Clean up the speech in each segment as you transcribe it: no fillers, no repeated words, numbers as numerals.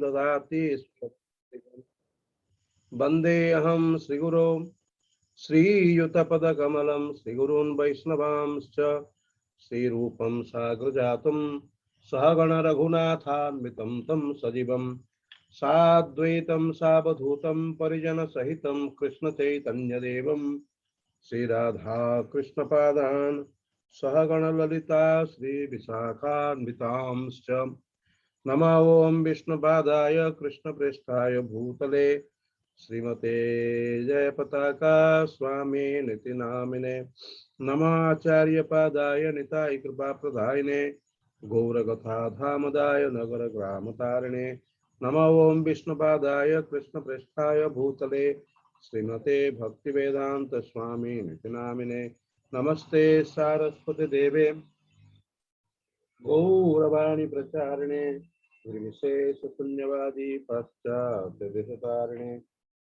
ददाति वंदे अहम श्रीगुरो श्रीयुतपदकमलं श्रीगुरून् वैष्णवांश्च श्रीरूपं साग्रजातं सहगण रघुनाथान्वितं तं सजीवं साद्वैतं सावधूतं परिजनसहितं कृष्णचैतन्यदेवं श्रीराधा कृष्णपादान् सहगण ललिता श्रीविशाखान्वितांश्च नमो ओं विष्णुपादाय कृष्णप्रेष्ठाय भूतले श्रीमते जय पताका स्वामी निति नामिने नमाचार्य पादाय निताय कृपा प्रदायिने गौरगथा धामदाय नगर ग्राम तारिणे नमो ओं विष्णुपादाय कृष्ण प्रेष्ठाय भूतले श्रीमते भक्ति वेदांत स्वामी निति नामिने नमस्ते सारस्वती देवे गौरवाणी प्रचारिणे निर्विशेष शून्यवादी पाश्चात्य देशतारिणे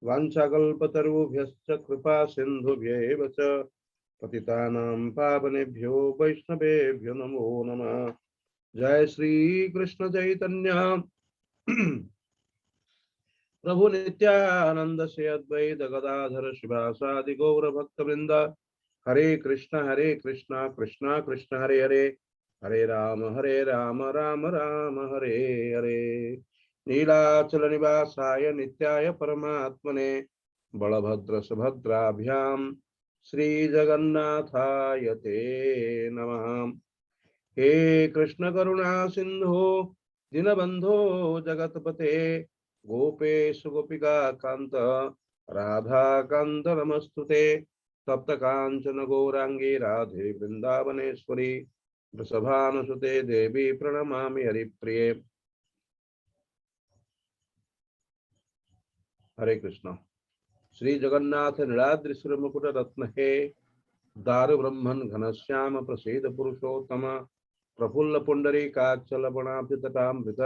वाञ्छाकल्पतरुभ्यश्च कृपा सिन्धुभ्यैव च पतितानां पावनेभ्यो वैष्णवेभ्यो नमो नमः। जय श्री कृष्ण चैतन्य प्रभु नित्यानंद श्री अद्वैत गदाधर शिवासादि गौर भक्तवृंद हरे कृष्ण कृष्ण कृष्ण हरे हरे हरे राम राम राम हरे हरे नीलाचल निवासाय नित्याय परमात्मने बलभद्र सुभद्राभ्यां श्री जगन्नाथाय ते नमः। हे कृष्ण करुणा सिंधु दीनबंधो जगतपते गोपेश गोपिका कांत राधा कांत नमस्तुते तप्त कांचन गौरांगी राधे वृंदावनेश्वरी वृषभानुसुते देवी प्रणमामि हरिप्रिये। हरे कृष्ण। श्री जगन्नाथ नीलाद्रिसुर मुकुट रत्न हे दारु ब्रह्मन घनश्याम प्रसीद पुरुषोत्तम प्रफुल्ल पुंडरीकाक्षलपणाभ्युतटामृत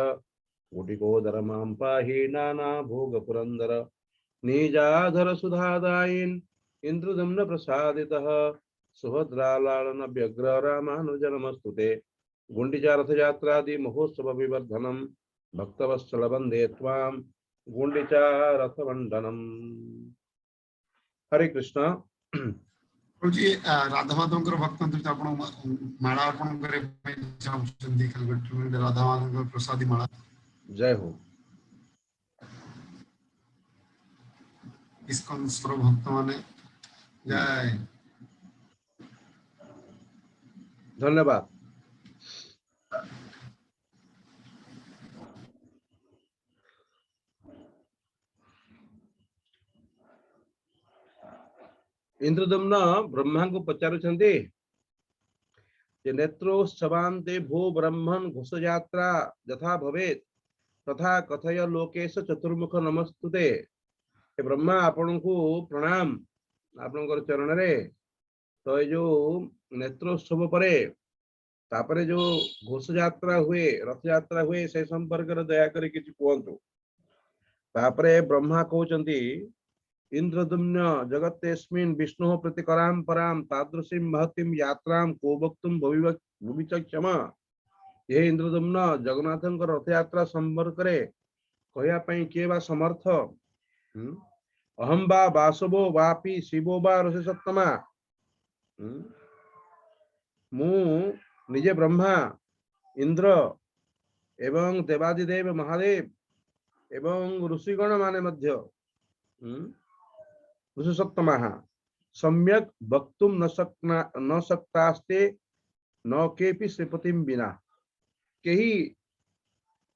गुटिकोदर मां पाहि नाना भोग पुरंदर नीजाधर सुधादायिन् इंद्रदम्न प्रसादितः सुभद्रालालन व्यग्र रामानुजनमस्तुते गुंडिचा रथयात्रादि महोत्सव विवर्धनम भक्तवत्सल वंदे त्वां गुंडिचा रथवंदनम। हरे कृष्ण। जी राधा माधव भक्त आप माला अर्पण करने राधा माधव प्रसादी माला। जय हो। इस्कॉन स्वर भक्त माने जय। धन्यवाद। इंद्रदम्न ब्रह्मा को पचारुछन्ति जे नेत्रोत्सवान्ते भो ब्रह्मन् घोषयात्रा यथा भवेत् तथा कथय लोकेश चतुर्मुख नमस्तुते। ब्रह्मा आपण को प्रणाम आपण चरण रे। तो ये जो नेत्रोत्सव परे तापरे जो घोष यात्रा हुए रथ यात्रा हुए से संपर्क दया करी किछि कहंतु। तापरे ब्रह्मा कहउचंती इंद्रदम्न जगत्तेस्मिन् विष्णु प्रतिकराम पराम तादृशीं महतीं यात्रां को वक्तुं भविच क्षमा। ये इंद्रदम्न जगन्नाथଙ୍କ रथ यात्रा संपर्क रे कहया पई के बा समर्थ। अहम बा वासवो वापि शिवो बा ऋषिसत्तमा। मु निजे ब्रह्मा इंद्र एवं देवादिदेव महादेव एवं ऋषिगण माने मध्य ऋषिसत्तमा सम्यक वक्तुं न शक्तास्ते न केपि श्रीपतिं विना। केही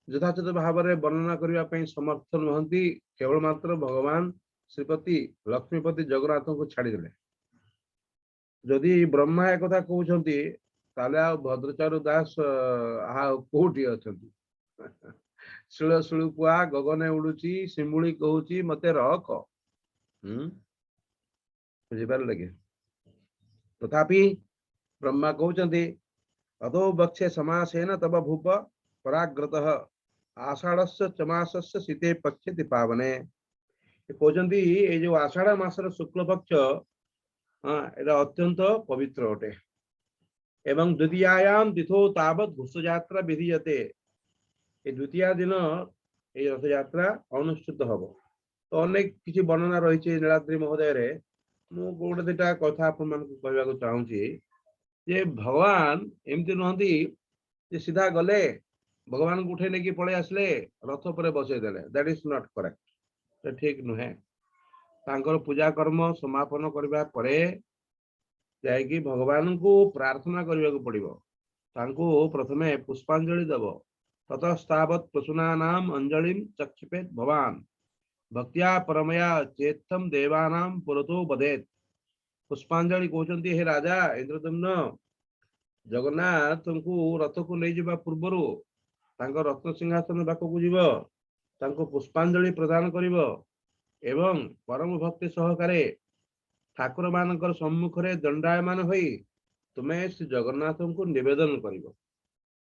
यथाचित भाव में वर्णना करने समर्थ नुहति केवल मात्र भगवान श्रीपति लक्ष्मीपति जगन्नाथ को छाड़देले। जदि ब्रह्मा एक कथा कहते भद्रचारु दास कोटी अच्छा शिल शिलुपुआ गगने उड़ुची शिमुली कहूची मते रख बुझिपारे लगे। तथापि ब्रह्मा कहते अतो वक्षे समासेन तब भूप पराग्रतः आषाढ़स्य चमासस्य शीते पक्षे पावने। कहते ये जो आषाढ़ मासर शुक्ल पक्ष एटा अत्यंत पवित्र अटे एवं द्वितीयायां तिथो तावत् घोषयात्रा विधीयते। ये द्वितीय दिन এই রথযাত্রা অনুষ্ঠিত হব। তো অনেক কিছু বর্ণনা রয়েছে ନୀଳାଦ୍ରି ମହୋଦୟରେ। ମୁଁ ଗୋଟେ ଦିଟା କଥା ଆପଣମାନଙ୍କୁ କହିବାକୁ ଚାହୁଁଛି ଯେ ଭଗବାନ ଏମିତି ନୁହନ୍ତି ଯେ ସିଧା ଗଲେ ଭଗବାନଙ୍କୁ ଉଠେଇ ନେଇକି ପଳେଇ ଆସିଲେ ରଥ ଉପରେ ବସେଇ ଦେଲେ। That is not correct. ସେ ଠିକ ନୁହେଁ। ତାଙ୍କର ପୂଜା କର୍ମ ସମାପନ କରିବା ପରେ ଯାଇକି ଭଗବାନଙ୍କୁ ପ୍ରାର୍ଥନା କରିବାକୁ ପଡିବ। ତାଙ୍କୁ ପ୍ରଥମେ ପୁଷ୍ପାଞ୍ଜଳି ଦେବ। ତତସ୍ତାବତ୍ ପ୍ରସୂନାନାମ୍ ଅଞ୍ଜଳିମ୍ ଚକ୍ଷିପେତ୍ ଭବାନ ଭକ୍ତ୍ୟା ପରମୟା ଚେତ୍ତମ୍ ଦେବାନାମ୍ ପୁରତୋ ବଦେତ୍। ପୁଷ୍ପାଞ୍ଜଳି କହୁଛନ୍ତି ହେ ରାଜା ଇନ୍ଦ୍ରଦ୍ୟୁମ୍ନ, ଜଗନ୍ନାଥଙ୍କୁ ରଥକୁ ନେଇଯିବା ପୂର୍ବରୁ ତାଙ୍କ ରତ୍ନ ସିଂହାସନ ପାଖକୁ ଯିବ, ତାଙ୍କୁ ପୁଷ୍ପାଞ୍ଜଳି ପ୍ରଦାନ କରିବ ଏବଂ ପରମ ଭକ୍ତି ସହକାରେ ଠାକୁର ମାନଙ୍କର ସମ୍ମୁଖରେ ଦଣ୍ଡାୟମାନ ହୋଇ ତୁମେ ଶ୍ରୀ ଜଗନ୍ନାଥଙ୍କୁ ନିବେଦନ କରିବ।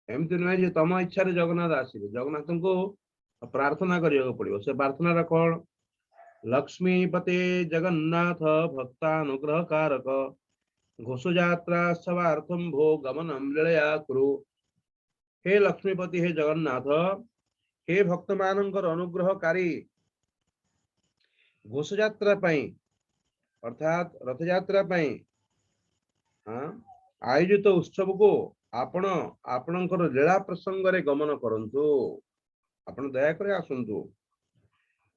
ଏମିତି ନୁହେଁ ଯେ ତମ ଇଚ୍ଛାରେ ଜଗନ୍ନାଥ ଆସିବେ। ଜଗନ୍ନାଥଙ୍କୁ ପ୍ରାର୍ଥନା କରିବାକୁ ପଡିବ। ସେ ପ୍ରାର୍ଥନାଟା କଣ? ଲକ୍ଷ୍ମୀପତେ ଜଗନ୍ନାଥ ଭକ୍ତାନୁଗ୍ରହ କାରକ ଘୋଷଯାତ୍ରା ସଭାର୍ଥମ୍ ଭୋ ଗମନମ୍ ଲୀଳୟା କୁରୁ। हे लक्ष्मीपति, हे जगन्नाथ, हे भक्त मानकर अनुग्रहकारी घोषयात्रा पाई अर्थात रथयात्रा पाई आयोजित उत्सव को आपण आपणकर लीला प्रसंग रे गमन करंतु। आपण दया करे आसंतु।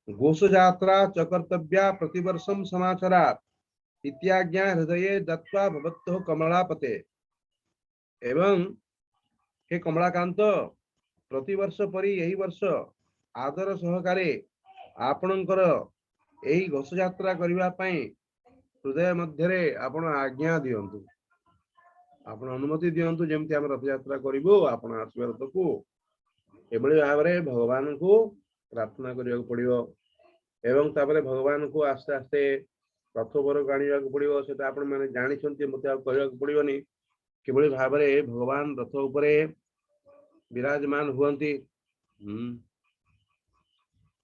घोषयात्रा च कर्तव्या प्रतिवर्षम समाचारा इत्याज्ञा हृदय दत्वा भवतो कमलापते। एवं हे कमलाकांत, प्रतिवर्ष परी यही वर्ष आदर सहकारे आपणकर यही घोषयात्रा करने हृदय मध्य आपण आज्ञा दियंतु, आपण अनुमति दियंतु। जमती आम रथयात्रा करूँ आप आसवे रथ को एभली भाव में भगवान को प्रार्थना करने को पड़ो। एवं तापर भगवान को आस्ते आस्ते रथ पर आने को पड़ो। से आपण मैंने जानते मत कहवा पड़ोनी किभली भाव में भगवान रथ उपरे विराजमान हुअन्ति।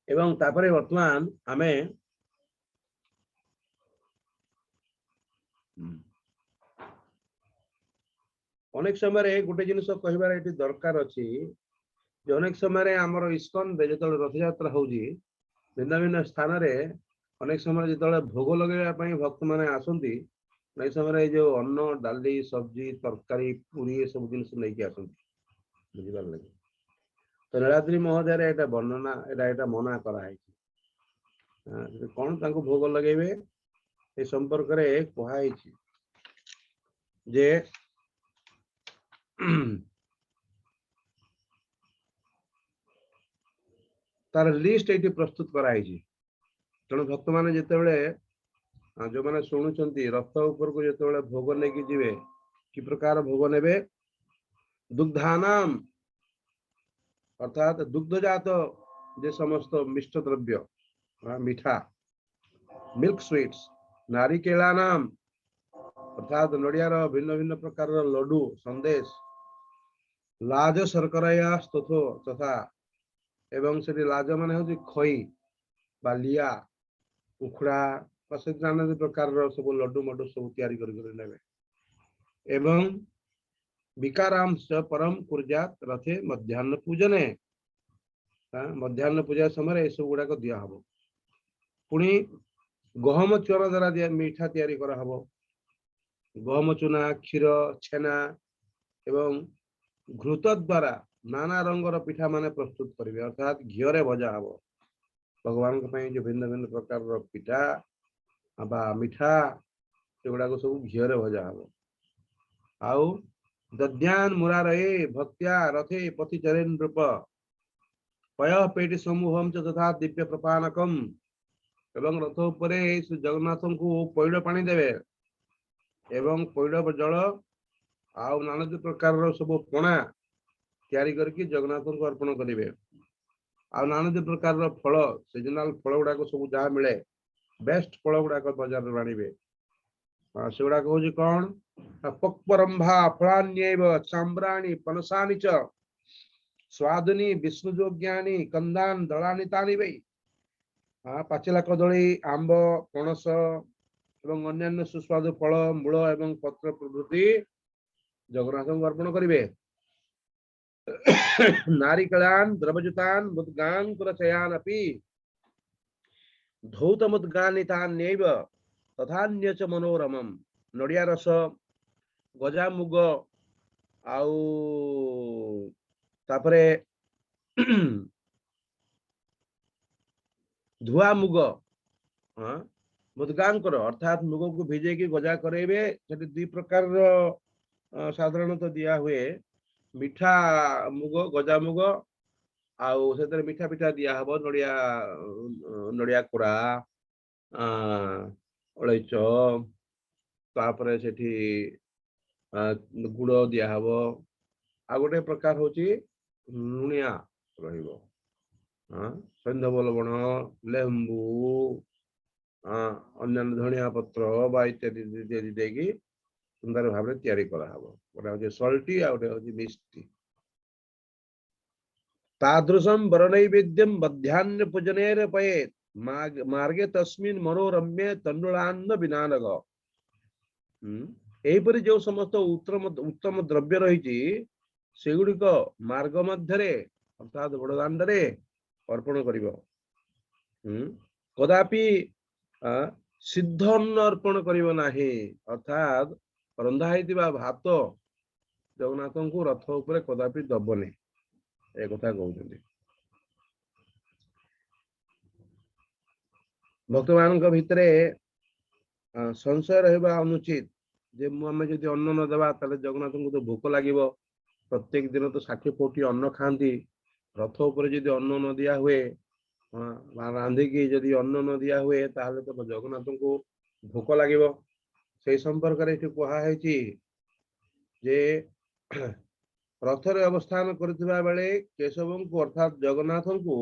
एवं तापरे वर्तमान आमे अनेक समय गोटे जिनस कहबार ये दरकार अच्छी जे अनेक समय आमर इस्कन जो रथयात्रा होगी भिन्न भिन्न स्थान में अनेक समय जो भोग लगे भक्त मैंने आसती अनेक समय जो अन्न डाली सब्जी तरकारी पूरी ये सब जिन नहीं आसती बुझिपार लगे। तो नीलाद्रि महोदय यहाँ वर्णना यहाँ मना कराई कौन तांको भोग लगे ए संपर्क रे कहाई जे तार लिस्ट ये प्रस्तुत कराई। तेणु भक्त मैंने जिते जो मैंने शुणुंट रथ उपर को जो भोग लेकिन जीवे कि प्रकार भोग ने दुग्धानाम अर्थात दुग्धजात जे समस्त मिष्ट द्रव्य मीठा मिल्क स्वीट्स नारिकेलानाम अर्थात नड़ियार भिन्न भिन्न प्रकार लड्डू संदेश लाज शर्कराया स्तोथो तथा एवं से लाज मान हूँ खई बालिया उखड़ा नाना प्रकार सब लड्डू मड्डू सब तैयारी कर एवं विकाराम च परम कुर्जात रथे मध्याह्न पूजने मध्याह्न पूजा समय ये सब गुड़ाक दिया हम पुणी गहम चूर्ण द्वारा दिया मीठा तैयारी करा हबो। गहम चूना क्षीर छेना एवं घृत द्वारा नाना रंगर पिठा माने प्रस्तुत करेंगे अर्थात घीरे भजा हम भगवान जो भिन्न भिन्न प्रकार पिठा बा मिठा से गुड़ाक सब घीरे भजा हम आउ दद्यान मुरारे भक्त्या रथे पति चरण रूप पय पेटी समूहम तथा दिव्य प्रपानकम एवं रथ उपरे श्री जगन्नाथ को पैड़ पानी देवे एवं पैड़ जल आउ नाना प्रकार सब पणा तैयारी करके जगन्नाथ को अर्पण करेंगे। आउ नाना प्रकार फल सीजनाल फल गुड़ाक सब जहाँ मिले बेस्ट फल गुड़ाक बजार में आने से गुड़ाक हूँ कौन पक्वरंभा फलान्यैव चाम्राणि पनसानि च स्वादुनि विष्णुजोग्यानि कंदान दलानि तानि वै। पाचिला कदली आंब पणस एवं अन्यान्य सुस्वादु फल मूल एवं पत्र प्रभृति जगन्नाथ को अर्पण करेंगे। नारिकलान् द्रवजुतान् मुद्गान् कुलचयान् अपि धौतमुद्गानितान्यैव तथान्य च मनोरमम्। नड़िया रस, गजा मुग, आउ तापरे धुआ मुग, हाँ मुद्गांकर अर्थात मुग को भिजे की गजा करेबे। सेठी दुई प्रकार साधारणतः दिया हुए, मिठा मुग, गजा मुग, आउ से मिठा पिठा दिया हबो, नड़िया नड़िया कोड़ा, अलैच, तापरे सेठी गुड़ दिया हबो। आ गोटे प्रकार होची लुणिया रहिबो, हाँ सैंधव लवण, लेंबू, अन्य धनिया पत्र बा इत्यादि इत्यादि देगी सुंदर भाव में तैयारी करा हबो। गोटे होची सल्टी आ गोटे होची मिष्टी। तादृशं वरनैवेद्यं मध्याह्न पूजनेर पयेत् मार्गे तस्मिन् मनोरम्ये तण्डुलान्न विनानग। एहिपरि जो समस्त उत्तम द्रव्य रही सेगुड़िक मार्ग मध्यरे अर्थात बड़दाण्डरे अर्पण करिब। कदापि सिद्ध अन्न अर्पण करिब नाही, अर्थात रंधा होइतिबा भात जगन्नाथ को रथ उपरे कदापि दबने, ए कथा कहउछन्ति। भक्त मानक भितरे संशय रहबा अनुचित जे आमे जदि अन्न न देबा ताले जगन्नाथ को तो भोक लागिबो। प्रत्येक दिन तो 60 कोटी अन्न खाती, रथ उपर जदि अन्न न दिया हुए, रांधिकी जदि अन्न न दिया हुए ताहले तो जगन्नाथ को भोक लागिबो। से संपर्क रे कहा है जे रथरे अवस्थान करथिबा बेले केशव को अर्थात जगन्नाथ को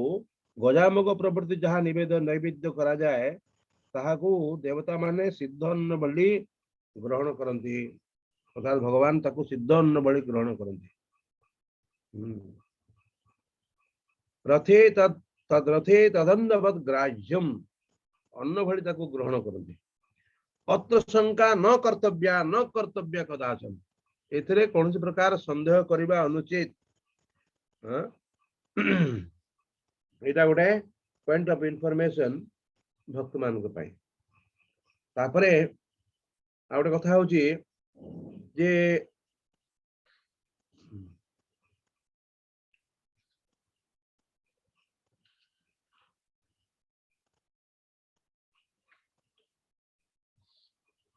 गजामुग प्रवृत्ति जहाँ नैवेद्य करा जाए ताहाकू देवता माने सिद्ध अन्न बलि ग्रहण करती, अर्थात भगवान ताकू सिद्ध अन्न बलि ग्रहण करती। रथे तद्रथे तदन्नवद ग्राह्यम, अन्न भली ताकू ग्रहण करती। अत्र शंका न कर्तव्य कदाचन, एथिरे कौन प्रकार संदेह करबा अनुचित। एटा गोटे पॉइंट ऑफ इंफॉर्मेशन भक्त मान पाई। तापरे आ गोटे कथा होची जे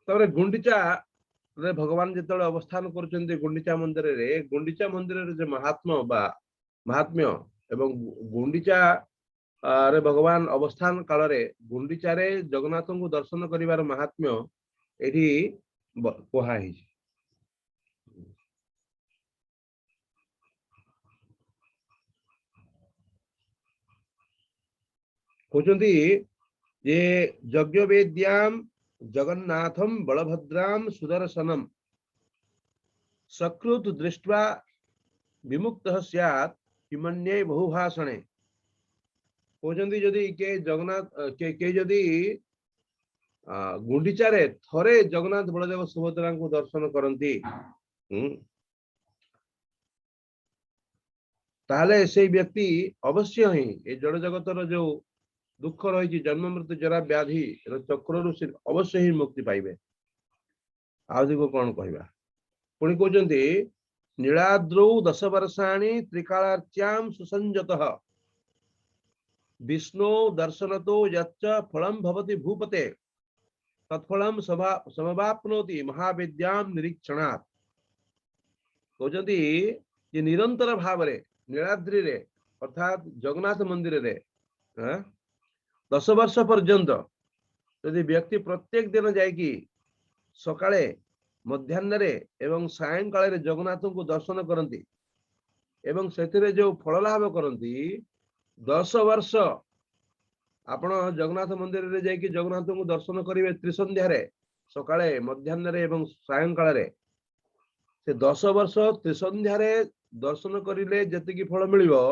तापरे गुंडीचा रे भगवान जिते अवस्थान कर गुंडीचा मंदिर रे, गुंडीचा मंदिर रे महात्म्य एवं गुंडीचा रे भगवान अवस्थान काल रे गुंडीचा रे जगन्नाथ को दर्शन करिवार महात्म्य एठी कहा है। कहते जे यज्ञ वेद्याम जगन्नाथम बलभद्राम सुदर्शनम सकृत दृष्ट्वा विमुक्तः स्यात् किमन्ये बहुभाषणे। कहते जदि के जगन्नाथ के जदि गुंडीचारे थरे जगन्नाथ बलदेव सुभद्रा को दर्शन करती ताले से व्यक्ति अवश्य ही ये जड़ जगतर जो दुख रही जन्म मृत्यु जरा व्याधि चक्र से अवश्य ही मुक्ति पाइबे। आदि कौन कहवा पुणी कहते नीलाद्रौ 10 वर्षाणि त्रिकालार्च्यां सुसंजतः विष्णु दर्शनतो यच्च फलम भवति भूपते तत्फलम समवाप्नोति महाविद्यां निरीक्षणात्। कहते ये निरंतर भाव रे नीलाद्रि रे अर्थात जगन्नाथ मंदिर रे 10 वर्ष पर्यंत यदि व्यक्ति प्रत्येक दिन जाइकी सकाळे मध्याह्न एवं सायंकाल रे जगन्नाथ को दर्शन करती एवं से जो फल लाभ करती 10 वर्ष आपण जगन्नाथ मंदिर रे जाइकी जगन्नाथ को दर्शन करेंगे त्रिसंध्या सकाळे मध्याह्न एवं सायंकाल रे से 10 वर्ष त्रिसंध्या दर्शन करिले जतिकी फल मिलिबो।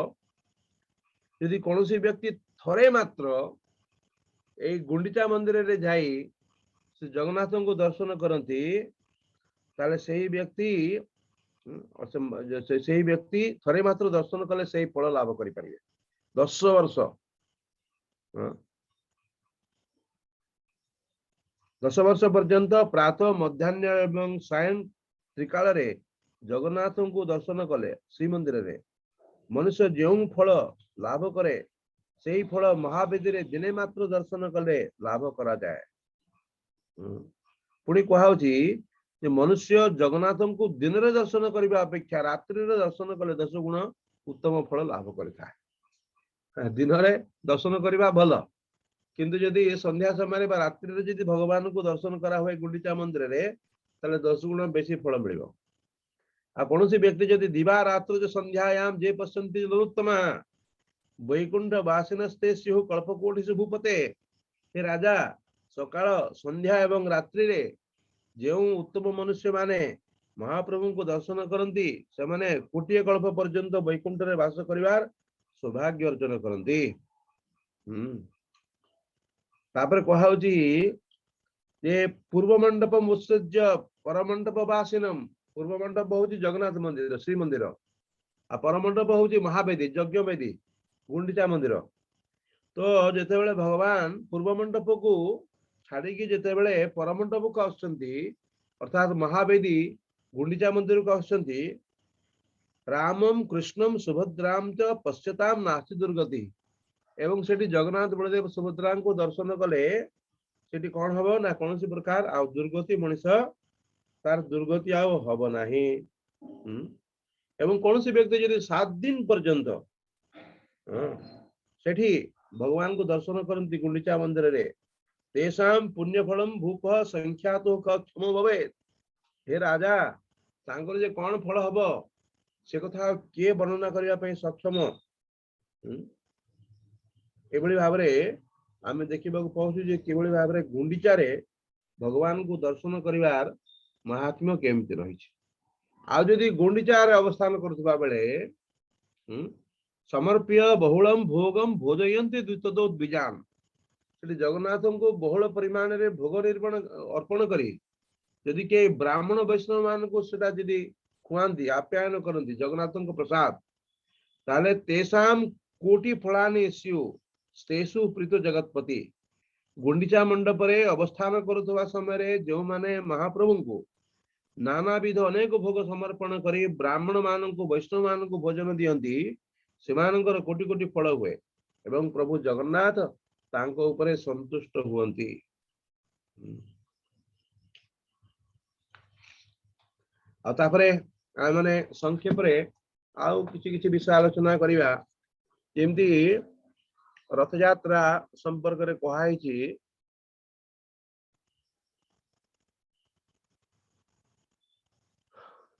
यदि कौन व्यक्ति थरे मात्र ए गुंडीचा मंदिर रे जाई से जगन्नाथ को दर्शन करती ताले सही व्यक्ति से व्यक्ति थरे मात्र दर्शन कले से फल लाभ करि परिबे 10 वर्ष 10 वर्ष पर्यंत प्रातः मध्याह्न एवं सायं त्रिकाल रे जगन्नाथ को दर्शन कले श्रीमंदिर रे मनुष्य जो फल लाभ करे से फल महावेदी रे दिने मात्र दर्शन कले लाभ करा जाए। पुणी कहुची जे मनुष्य जगन्नाथ को दिन रे दर्शन करने अपेक्षा रात्रि रे दर्शन कले 10 गुण उत्तम फल लाभ करिथा। दिन रे दर्शन करबा भल किंतु जदि संध्या समय रात्रि रे जदि भगवान को दर्शन करा हुए गुंडीचा मंदिर रे ताले 10 गुण बेसी फल मिलिबो। आ कोनोसी व्यक्ति जदि दिवा रात्र जो संध्यायाम जे पश्यन्ति नरोत्तम वैकुंठ वासिनस्ते स्युः कल्पकोटिषु भूपते। हे राजा सकाळ संध्या एवं रात्रि रे जो उत्तम मनुष्य माने महाप्रभु को दर्शन करती से माने कोटिए कल्प पर्यंत वैकुंठ रे वास करिवार सौभाग्य अर्जन करती। तापर कहाउची जे पूर्व मंडप मुत्सज्य परमंडप वासिनम। पूर्व मंडप होची जगन्नाथ मंदिर श्री मंदिर आ परमंडप होची महावेदी यज्ञ वेदी गुंडीचा मंदिर। तो जेते बेले भगवान पूर्व मंडप को छाड़ी की जेते बेले परमंडप को आसुचंती अर्थात महावेदी गुंडीचा मंदिर को आसुचंती रामम कृष्णम सुभद्राम च पश्यताम नास्ति दुर्गति। एवं सेठी जगन्नाथ बलदेव सुभद्रा को दर्शन कले सेठी कौन हबो ना कोनोसी प्रकार आ दुर्गति मनुष्य तार दुर्गति आउ हबो नाही। एवं कोनोसी व्यक्ति यदि 7 दिन पर्यंत सेठी भगवान को दर्शन करती गुंडीचा मंदिर रे तेषाम पुण्यफलम भूप संख्यातो क्षम भवेत्। हे राजा तांकर जे कौन फल हबो से कथा किए वर्णना करबा पई सक्षम। एभली भाबरे आमे देखिबाकू पाउछु जे केवली भाबरे गुंडीचा रे भगवान को दर्शन करिवार महात्म्य केमति रहिछि। आ जदि गुंडीचा रे अवस्थान करथबा बेले समर्प्य बहुलम भोगम भोजयन्ति द्वितदो द्विजान। सेठी जगन्नाथ को बहुल परिमाण रे भोग निर्पण अर्पण करी यदि के ब्राह्मण वैष्णव मान को सेटा यदि खुआंती आप्यायन करती जगन्नाथ को प्रसाद ताले तेषाम कोटि फलानि स्यु स्तेषु प्रीत जगतपति। गुंडीचा मंडप रे अवस्थान करुवा समय रे जो माने महाप्रभु को नानाविध अनेक भोग समर्पण करी ब्राह्मण मान को वैष्णव मान को भोजन दियंती सेमानकर कोटि कोटि फल हुए एवं प्रभु जगन्नाथ तांको ऊपर संतुष्ट हुअंती। आ तापरे माने संक्षेप रे आउ किछि किछि विषय आलोचना करिवा। जेमती रथ यात्रा संपर्क रे कहाइछि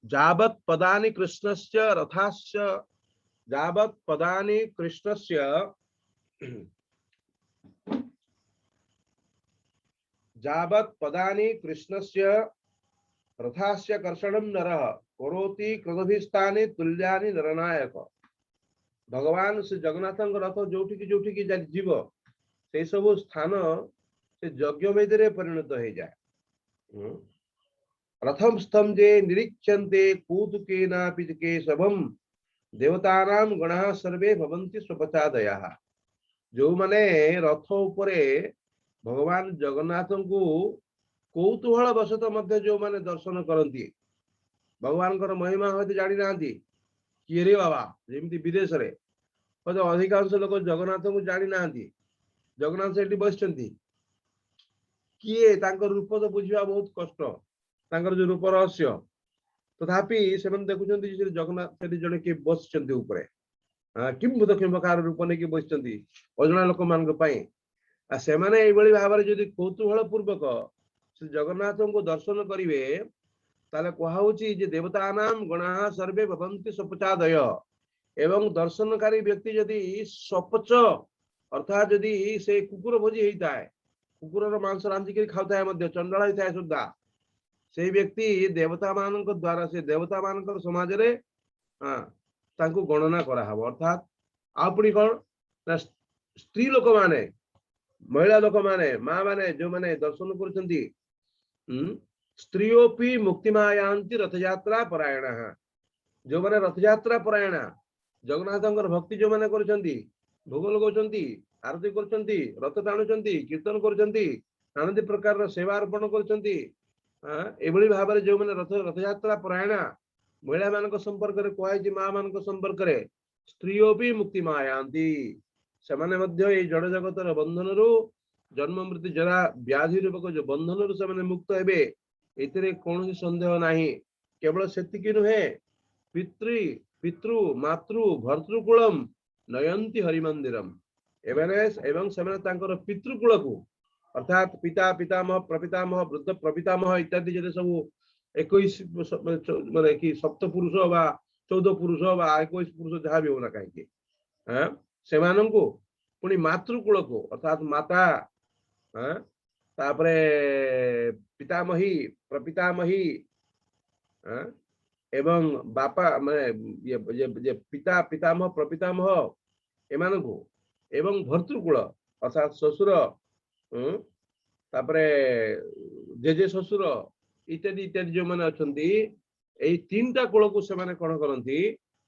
जावत् पदानि कृष्णस्य रथस्य जावत् पदानि कृष्णस्य जावत् पदानि कृष्णस्य रथस्य कर्षणं नरः करोति कृतभिस्तानि तुल्यानि नरनायक। भगवान से जगन्नाथ रथ जोठी की जीव से सब स्थान से यज्ञ वेदी रे परिणत हो जाए। रथम स्तम जे निरीक्षन्ते कौतुकेनापि केशवम देवतानां गणः सर्वे भवन्ति स्वपचादयः। जो माने रथ उपरे भगवान जगन्नाथ को कौतूहल बसत मध्य जो माने दर्शन करती भगवान महिमा हते जानी नांती किए रे बाबा जेमती विदेश रे अधिकांश लोक जगन्नाथ को जानी नांती। जगन्नाथ सेठी बसचंती किए तांकर रूप तो बुझिबा बहुत कष्ट तांकर जो रूप रहस्य तथापि से देखुचंती जगन्नाथ सेठी जने के बसचंती ऊपरे किंबुद किंबकार रूप ने की बसचंती अजणा लोक मान पई आ से माने एई बळी भाबरे जदि कौतूहल पूर्वक श्री जगन्नाथ को दर्शन करिवे ताले कहाउची जे देवतानां गणः सर्वे भवन्ति स्वपचादय। एवं दर्शनकारी व्यक्ति यदि स्वपच अर्थात यदि से कुकुर भोजी होता है कुकुर मांस रांधिक खाऊता है चंडाल होता है सुधा से व्यक्ति देवता मान द्वारा से देवता मान समाज रे तांको गणना करा हबो। अर्थात आपुणी कौन स्त्री लोक माने महिला लोक माने माँ माने जो माने दर्शन करछंती स्त्रियोपि मुक्तिमायान्ति रथ यात्रा परायणः। जो मैंने रथयात्रा परायणा जगन्नाथ भक्ति जो मैंने करुछंती भोग लगाउछंती आरती करुछंती रथ टाणुछंती कीर्तन करुछंती नाना प्रकार सेवा अर्पण करुछंती एभली भाव में जो मैंने रथयात्रा परायणा महिला मान संपर्क में कहुई माँ मान संपर्क में स्त्रीओ भी मुक्ति मायांती से जड़ जगतर बंधन रु जन्म मृत्यु जरा व्याधि रूपक जो बंधन से मुक्त हे एतिर कौन संदेह नहीं केवल से नुहे पितृ पितृ मातृ भर्तृकूलम नयंती हरिमंदिरम एवं से पितृकूल को अर्थात पिता पितामह प्रपितामह वृद्ध प्रपितामह इत्यादि जब सब 21 माने कि सप्तपुरुष बा 14 पुरुष बा 21 पुरुष जहाँ भी होना कहीं से पुणी मातृकूल को अर्थात माता तापरे पितामही प्रपितामही एवं बापा माने ये पिता पितामह प्रपितामह एमान को एवं भर्तृकूल अर्थात ससुर तापरे जेजे ससुर इत्यादि इत्यादि जो मैंने अच्छा तीन टा कूल को से कौन करती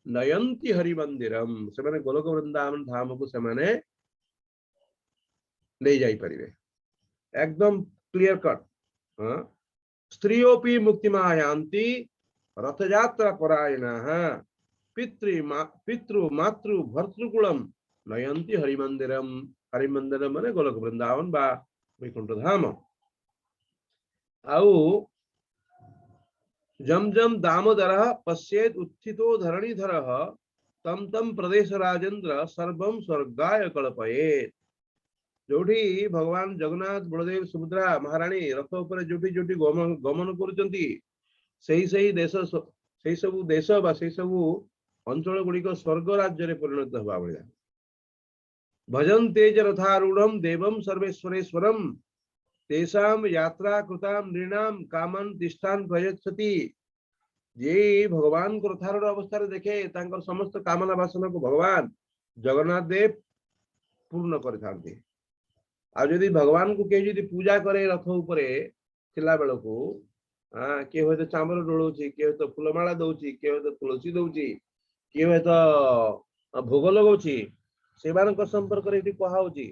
नयंती हरि मंदिरम से गोलोक वृंदावन धाम को से ले जाई परिवे एकदम क्लियर कट स्त्रियोपि मुक्तिमायांती रथयात्रा परायणा पितृ मातृ भर्तृकुलम नयंती हरिमंदिरम हरिमंदिरम माने गोलोक वृंदावन बा वैकुंठ धाम आउ जम जम दामोदर पश्येत उत्थितो धरणीधर तम तम प्रदेश राजेंद्र सर्वम स्वर्गाय कल्पयेत जोठी भगवान जगन्नाथ बलदेव सुभद्रा महाराणी रथ उपर जोठी जोठी गमन करुचंती सही देश से सब देश बा से सब अंचल गुड़िक स्वर्ग राज्य परिणत हवा भाया भजन तेज रथारूढ़ देवम सर्वेश्वरेश्वरम तेषाम यात्रा कृता नृणाम कामन तिष्ठान प्रयच्छति जे भगवान को रथारूढ़ अवस्था देखे तांकर समस्त कामना वासना को भगवान जगन्नाथ देव पूर्ण करथांती आदि भगवान को कहीं जदि पूजा करे रथ उपरे थिला बेल को किए हूँ चामर डोलोची किए तो फुलमाला दौची किए तो तुलसी दौची किए तो भोग लगाउची सेवान संपर्क में कहुची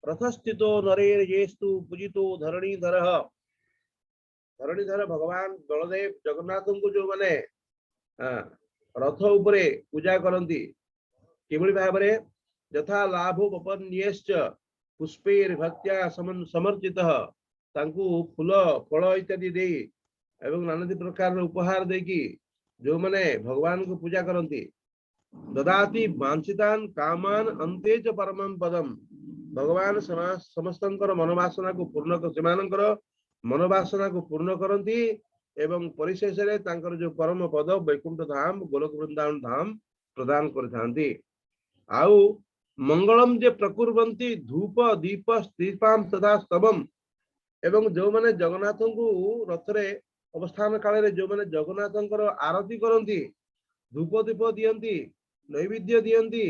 रथस्थितो नरेर येस्तु पूजितो धरणीधर धरणीधर भगवान बलदेव जगन्नाथ को जो माने रथ उपरे पूजा करती किभली भाव में यथा लाभोपन्यश्च पुष्पेर भक्त्या समर्चित फूल फल इत्यादि दे एवं नाना प्रकार उपहार देकी जो माने भगवान को पूजा करती ददाति वांछितान कामान अंते च परमं पदम भगवान समस्त मनोवासना को पूर्ण मनोवासना को पूर्ण करती एवं परिशेष जो परम पद वैकुंठ धाम गोलोक वृंदावन धाम प्रदान करथांती आउ मंगलम जे प्रकुर्वंती धूप दीप दीपाम तथा स्तवम एवं जो माने जगन्नाथ को रथरे अवस्थान काल जो माने जगन्नाथ आरती करती धूप दीप दियंती नैवेद्य दियंती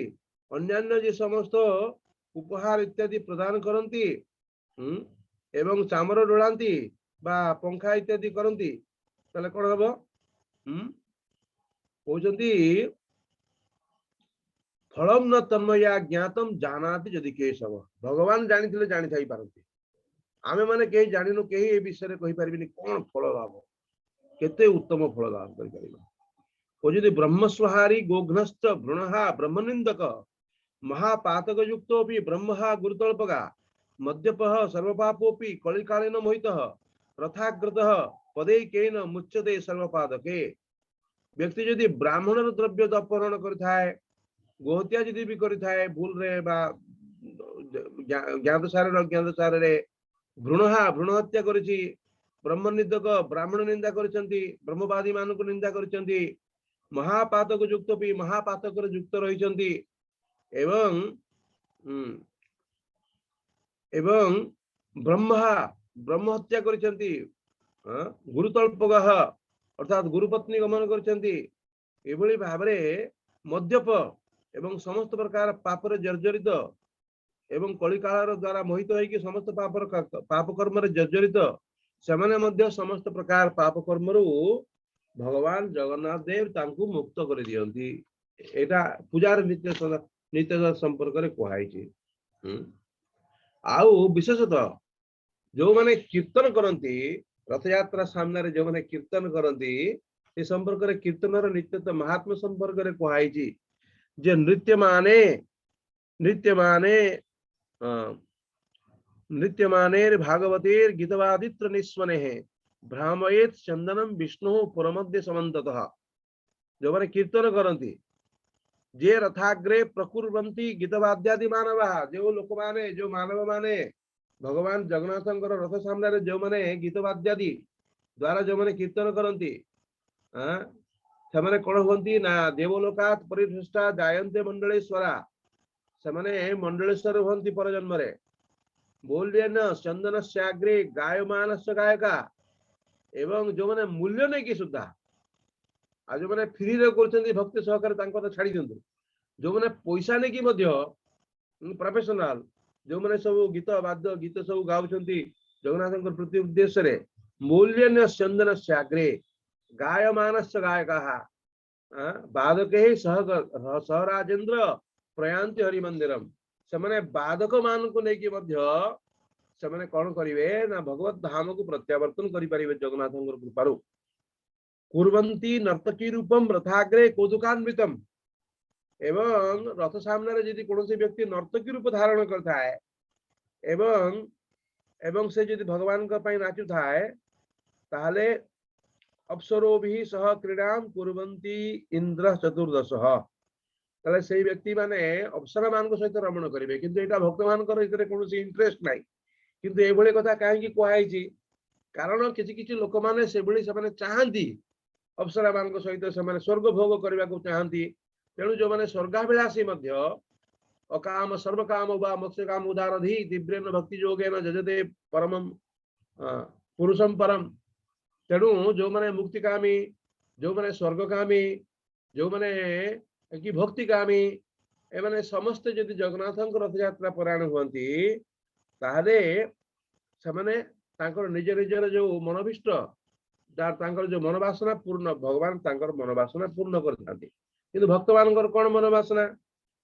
अन्यान्य जे समस्त उपहार इत्यादि प्रदान करती एवं चामर डोलांती बा पंखा इत्यादि करती ताले कौन हम कहते फलम न तन्मया ज्ञातम जानाति यदि केशव भगवान जानी जानी थाई पारती आमे माने कहीं जानिनु कहीं ए विषय रे कहि परबिनी कोन फल लाभ केते उत्तम फल लाभ करि परिबा ओ यदि ब्रह्मस्वहारी गोघ्नश्च भ्रूणहा ब्रह्मनिंदक महापातक युक्तोपि ब्रह्महा गुरुतल्पगा मद्यपः सर्वपापोपि कलिकालेन मोहितः रथाग्रतः पदैकेन मुच्यते सर्वपादके व्यक्ति यदि ब्राह्मण द्रव्य अपहरण करिथाय गोहत्या यदि भी करिथाय भूल रे बा ज्ञातसार रे भ्रूणहा भ्रूण हत्या करिछि ब्रह्मनिंदक ब्राह्मण निंदा करिसंती ब्रह्मवादी मानक निंदा करिसंती महापातक युक्त भी महापातक युक्त रहिसंती एवं एवं ब्रह्म हत्या करिसंती गुरुतल्पगः अर्थात गुरुपत्नी गमन करिसंती एभली भाबरे मद्यप एवं समस्त प्रकार पापर जर्जरित एवं कलिकाल द्वारा मोहित होइकि समस्त पाप कर्म जर्जरित सेमाने मध्य समस्त प्रकार पाप कर्म भगवान जगन्नाथ देव तांकु मुक्त कर दियंती एटा पूजार नित्य संपर्क रे कहैछि। आउ विशेषतः जो माने कीर्तन करती रथ यात्रा सामने जो माने कीर्तन करती ए संपर्क रे कीर्तनर नित्य महात्मा संपर्क रे कहैछि जे नृत्य माने नृत्यमानेर भागवतेर गीतवादित्र निस्वने भ्रामयेत चंदनम विष्णु परमद्य समन्ततः। जो माने कीर्तन करती जे रथाग्रे प्रकुर्वन्ति गीतवाद्यादि मानव जो लोक माने जो मानव माने भगवान जगन्नाथ रथ सामने जो माने गीतवाद्यादि द्वारा जो माने कीर्तन करती से कौन हमें ना देवलोकात परिदृष्टा जायन्ते मंडलेश्वरा से मंडलेश्वर हमें परजन्म रे बोलिए न चंदन सग्रे गायमान गायका एवं जो मैंने मूल्य नहीं कि सुधा आज जो मैंने फ्री रे कर भक्ति सहकार छाड़ी दिंतु जो मैंने पैसा नहीं कि प्रोफेशनल जो मैंने सब गीत वाद्य गीत सब गाँव जगन्नाथ प्रति उद्देश्य मूल्य न चंदन सग्रे गायमान गायका बाधके सह राजेन्द्र प्रयांति हरि मंदिरम से माने बाधक मान को लेकिन से माने कौन करिवे ना भगवत धाम को प्रत्यावर्तन करि परिवे जगन्नाथ कृपारु कुर्वन्ति नर्तकी रूपम रथाग्रे कौतुकान्वितम एवं रथ सामने यदि कौन से व्यक्ति नर्तकी रूप धारण करता है एवं एवं से यदि भगवान का पई नाचु थाए ताहले अप्सरो भी सह क्रीड़ा कुर्वन्ति इंद्र चतुर्दशः ताले से व्यक्ति माने अप्सरा मान सहित रमण करेंगे किंतु एटा भक्त मान कौन इंटरेस्ट ना किंतु ये कथा कहीं कहुई कारण किसी लोक मैंने से चाहती अप्सरा मान सहित से स्वर्ग भोग करने को चाहती तेणु जो मैंने स्वर्गाभिलाषी अकाम सर्वकाम व मोक्ष काम उदारधि तीव्रेन भक्ति योगेन जजते परम पुरुषम परम तेणु जो मैंने मुक्तिकामी जो मैंने स्वर्गकामी जो मैंने कि भक्तिकामी एमाने समस्त यदि जगन्नाथ रथ यात्रा परायण हुंती ताहले सेमाने तांकर निज निजर जो मनोभिष्ट जो मनोवासना पूर्ण भगवान तांकर मनोवासना पूर्ण करथांती किंतु भक्त मानकर कोन मनोवासना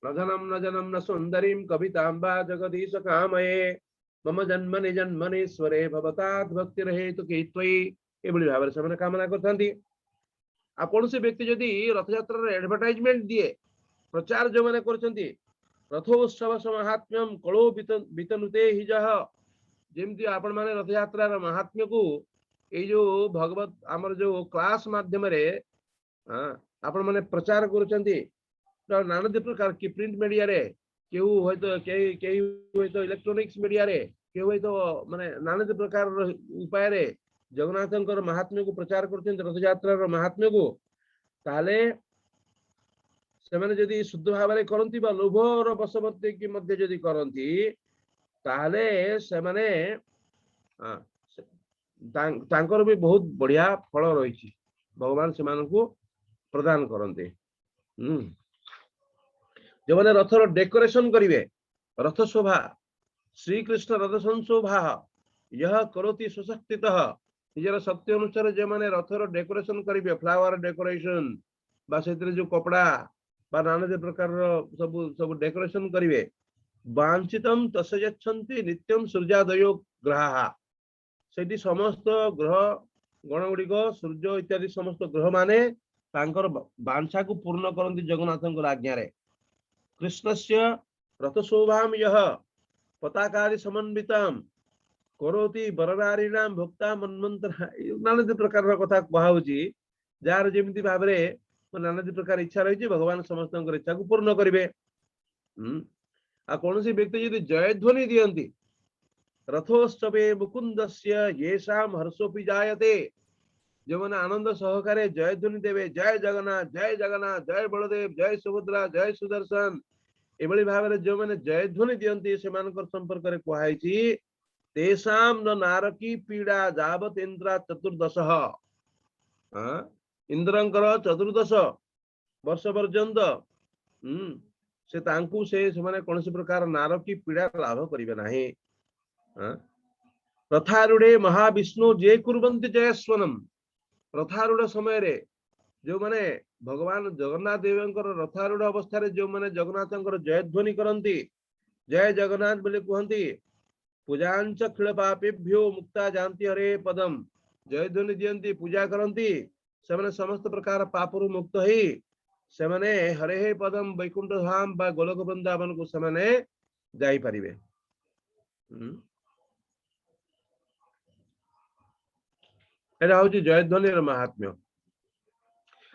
न जनम न सुंदरीम कवितांबा जगदीश कामये मम जन्मनि जन्मनीश्वरे भवतात भक्ति रहे तो कि त्वयि एभली भाव से कामना करथांती आ कौन से व्यक्ति जदि रथ यात्रा एडवर्टाइजमेंट दिए प्रचार जो मैंने करछंती रथोत्सव महात्म्यम कलो वितनुते हि जह जेमती आपण माने रथ यात्रा महात्म्य को ये जो भगवत आमर जो क्लास माध्यम रे आपण माने प्रचार करछंती नाना प्रकार की प्रिंट मीडिया रे केहू होय तो केही होय तो इलेक्ट्रॉनिक्स मीडिया रे केहू होय तो माने नाना प्रकार उपाय रे जगन्नाथ महात्म्य को प्रचार करछंती रथ यात्रा महात्म्य को ताले से शुद्ध भाव में करती लोभर बशवर्ती की मध्य जदि करती ताले से माने तांकर भी बहुत बढ़िया फल रही भगवान से प्रदान करते जो मैंने रथर डेकोरेशन करेंगे रथ शोभा श्रीकृष्ण रथ संशोभा यह करोति सशक्तितः निजर शक्ति अनुसार जो मैंने रथर डेकोरेशन करेंगे फ्लावर डेकोरेशन जो कपड़ा नाना प्रकार सब सब डेकोरेशन करेंगे वांछितम तस्य यच्छन्ति नित्यम सूर्यादयो ग्रहा से समस्त ग्रह गण गुड़िक सूर्य इत्यादि समस्त ग्रह माने तांकर वांछा को पूर्ण करती जगन्नाथ आज्ञा रे कृष्णस्य रथ शोभाम यह पताकारी समन्वितम करोति बरनारीणाम भोक्ता मन्वंतर नाना प्रकार कथा कहुची जार जमी भाव नाना प्रकार इच्छा रही भगवान समस्त इच्छा को पूर्ण करेंगे आ कौन सी व्यक्ति यदि जयध्वनि दियंती रथोत्सवे मुकुंदस्य येषाम हर्षोपि जायते जो मैंने आनंद सहकारे जयध्वनि देवे जय जगन्नाथ जय बलदेव जय सुभद्रा जय सुदर्शन एभली भाव जो मैंने जयध्वनि दियंती से संपर्क में कहुई तेषाम न नारकी पीड़ा जावत इंद्रा चतुर्दश इंद्रंकर चतुर्दश वर्ष पर्यंत से तांकु से कौन प्रकार नारकी पीड़ा लाभ करेंगे नहीं रथारूढ़े महाविष्णु जे कुर्वन्ति जयस्वनम रथारूढ़ समय रे जो माने भगवान जगन्नाथ देवंकर रथारूढ़ अवस्था जो माने जगन्नाथंकर जय ध्वनि करंती जय जगन्नाथ बोले कहती पूजांच खिल पापेभ्यो मुक्ता जानती हरे पदम जय ध्वनि दियंती पूजा करंती से समस्त प्रकार पापरु मुक्त ही से हरे हे पदम वैकुंठ धाम बा गोलोक वृंदावन को से जाई परिबे। एटा हूँ जयध्वनि महात्म्य।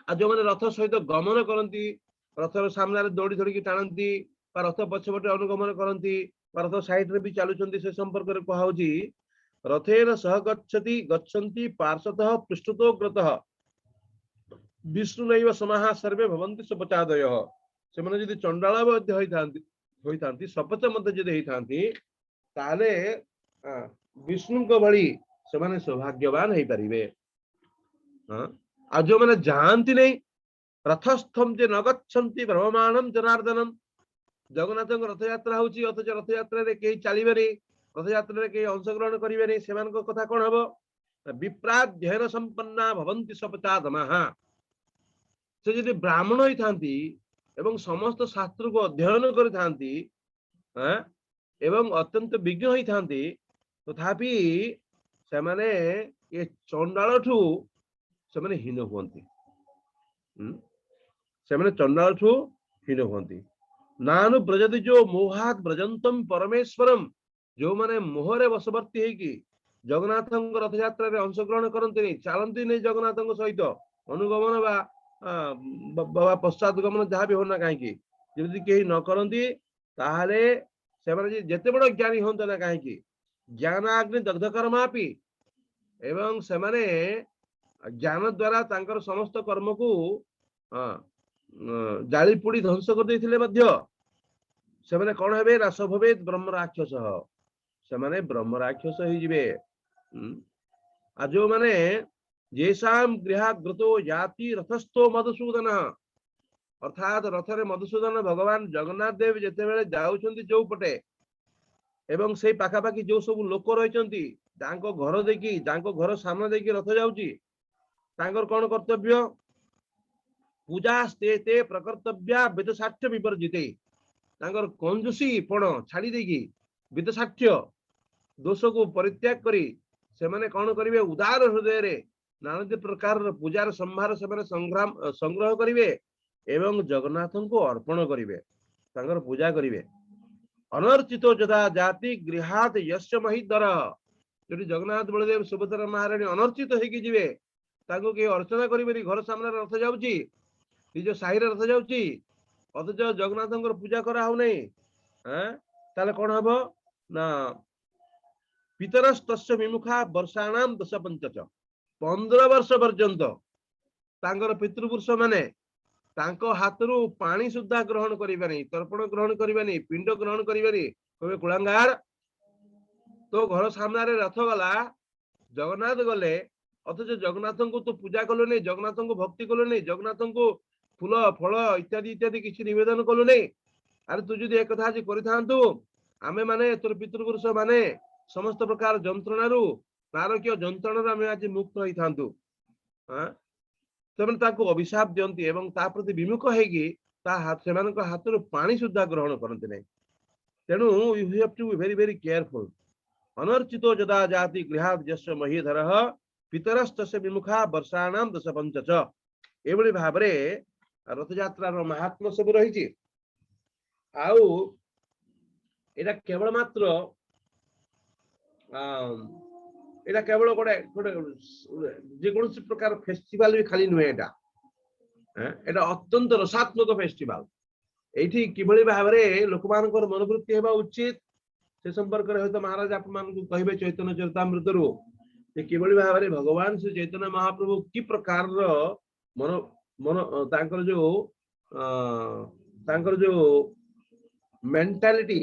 आ जो मैंने रथ सहित गमन करती रथर सामने दौड़ी धरिकी टाणती रथ पछपटे अनुगमन करती रथ साइड रे भी चलुंट से संपर्क में कहुची रथेन सह गच्छति गच्छन्ति पार्श्वतः पृष्ठतो ग्रतः विष्णु नैव समाहा सर्वे भवन्ति सपचादय से मैंने जदि चंडाल होती सपच होती ताले विष्णु को भली से माने सौभाग्यवान हो पारे। आ जो मैंने जानती नहीं रथस्थम जे न गच्छन्ति ब्रह्मांडम जनार्दनम जगन्नाथ रथ यात्रा होची अथच रथ यात्रा रे केही चलीबेनी रथ यात्रा रे केही अंशग्रहण करिबेनी सेमानको कथा कोन हबो विप्राध्ययन संपन्ना भवन्ति सपचादमाः से यदि ब्राह्मण होई थांती एवं समस्त शास्त्र को अध्ययन करि थांती एवं अत्यंत विज्ञ होई थांती तथापि से माने ये चंडालठू से माने हीन हुअन्ति से माने चंडालठू हीन हुअन्ति नानु ब्रजति जो मोहात ब्रजंतम परमेश्वरम जो माने मोहरे बसवर्ती है कि जगन्नाथ रथ यात्रा रे अंशग्रहण करते नहीं चलती नहीं जगन्नाथ सहित अनुगमन बा पश्चात गमन जहाँ भी होना कहीं जब कहीं न करती ताहले से जेते बड़ ज्ञानी होता ना कहीं ज्ञानाग्नि दग्ध कर्मापि एवं से माने ज्ञान द्वारा तांकर समस्त कर्म को जाली पोड़ी ध्वंस कर देथिले मध्य से माने कौन हेबे रास भवेत ब्रह्म राक्षस से माने ब्रह्म राक्षस ही जिवे। आ जो माने जेसाम गृहाग्रतो जाति रथस्थो मधुसूदन अर्थात रथरे मधुसूदन भगवान जगन्नाथ देव जेते बेले जाउछंती जो पटे एवं से पाखापाखि जो सब लोक रहिचंती तांको घर देखी तांको घर सामने देखी रथ जाउची तांकर कौन कर्तव्य पूजा स्ते प्रकर्तव्या विदसाठ्य विपर्जिते तांकर कंजूसी पण छाड़ी देकी विदसाठ्य दोष को परित्याग करी से माने कौन करिवे उदार हृदय रे नाना प्रकार पूजार संभार से संग्राम संग्रह करिवे एवं जगन्नाथ को अर्पण करिवे तांकर पूजा करिवे। अनर्चित जदा जाति गृहात यस्य महिधर जो जगन्नाथ बलदेव सुभद्रा महारानी अनर्चित होगी जीवे ताको के अर्चना करिबेनी घर सामने रथ जाउची निज साही रथ जाउची अथच जगन्नाथ पूजा करा हो नहीं ताले कौन हम ना पितरस्तस्य विमुखा वर्षाणाम 10-15 15 वर्ष पर्यंत तांकर पितृपुरुष माने तांको हाथरू पानी सुद्धा ग्रहण करिबानी तर्पण ग्रहण करिबानी पिंड ग्रहण करिबानी कबे कुलांगार तो घर सामने रे रथ गला जगन्नाथ गले अथच जगन्नाथ को तो पूजा कलो नहीं जगन्नाथ को भक्ति कलो नहीं जगन्नाथ को फूल फल इत्यादि इत्यादि किसी निवेदन कलु नहीं अरे तू जो एक कथा करिथांतु आमे माने तोर पितृपुरुष माने समस्त प्रकार जंत्रणारू नारकीय जंत्रणा आमे आज मुक्त होई थांतु से ताको अभिशाप दियंती एवं ता प्रति विमुख हेगी ता हाथ सेमानक हाथरू पानी सुद्धा ग्रहण करते नहीं तेणु you have to be very very careful. अनर्चितो जदा जाति गृहात यस्य महीधरः पितरस्तस्य विमुखा वर्षाणाम 10-15 एभली भाबरे रथ यात्रा महात्मा सब रही आउ एटा केवल मात्र एटा केवल गोटे जेकोसी प्रकार फेस्टिवल भी खाली नुहे एटा अत्यंत रसात्मक फेस्टिवल एठी किभली भाबरे लोकमानकर मनोवृत्ति हेबा उचित से संपर्क रे होतो महाराज आप मान को कहिबे चैतन्य चरितामृत रो जे किभली भाबरे भगवान श्री चैतन्य महाप्रभु की प्रकार रो मन मन तांकर जो मेंटालिटी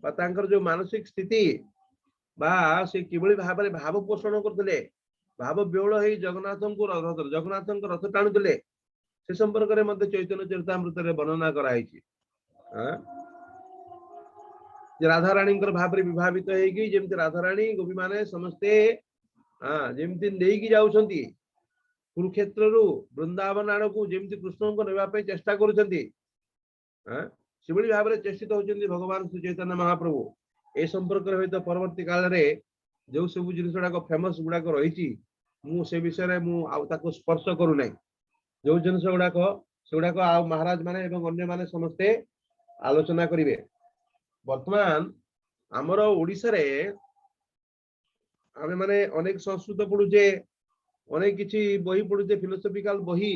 बा तांकर जो मानसिक स्थिति बा से किभली भाबरे भाव पोषण करथिले भाव बेउळ हे जगन्नाथ को रथ टाणुथिले से संपर्क रे मते चैतन्य चरितामृत रे वर्णना कराइछि जे राधा रानी भाव विभावित होगी जमती राधा रानी गोपी माने समस्ते जमती लेकी जाउछंती कुरुक्षेत्र वृंदावन आड़ को जमी कृष्ण को नापी चेष्टा कर भाव में चेष्टित होती भगवान श्री चैतन्य महाप्रभु ए संपर्क हूँ परवर्ती काल में जो सब जिन गुड़ाक फेमस गुड़ाक रही से विषय में स्पर्श करूना जो जिन गुड़ाक से गुड़ाक महाराज माने अन्य माने समस्ते आलोचना करेंगे। वर्तमान आमर ओडिशा रे आमे माने अनेक संस्कृत पढ़ुचे अनेक किसी बही पढ़ुचे फिलोसफिकल बही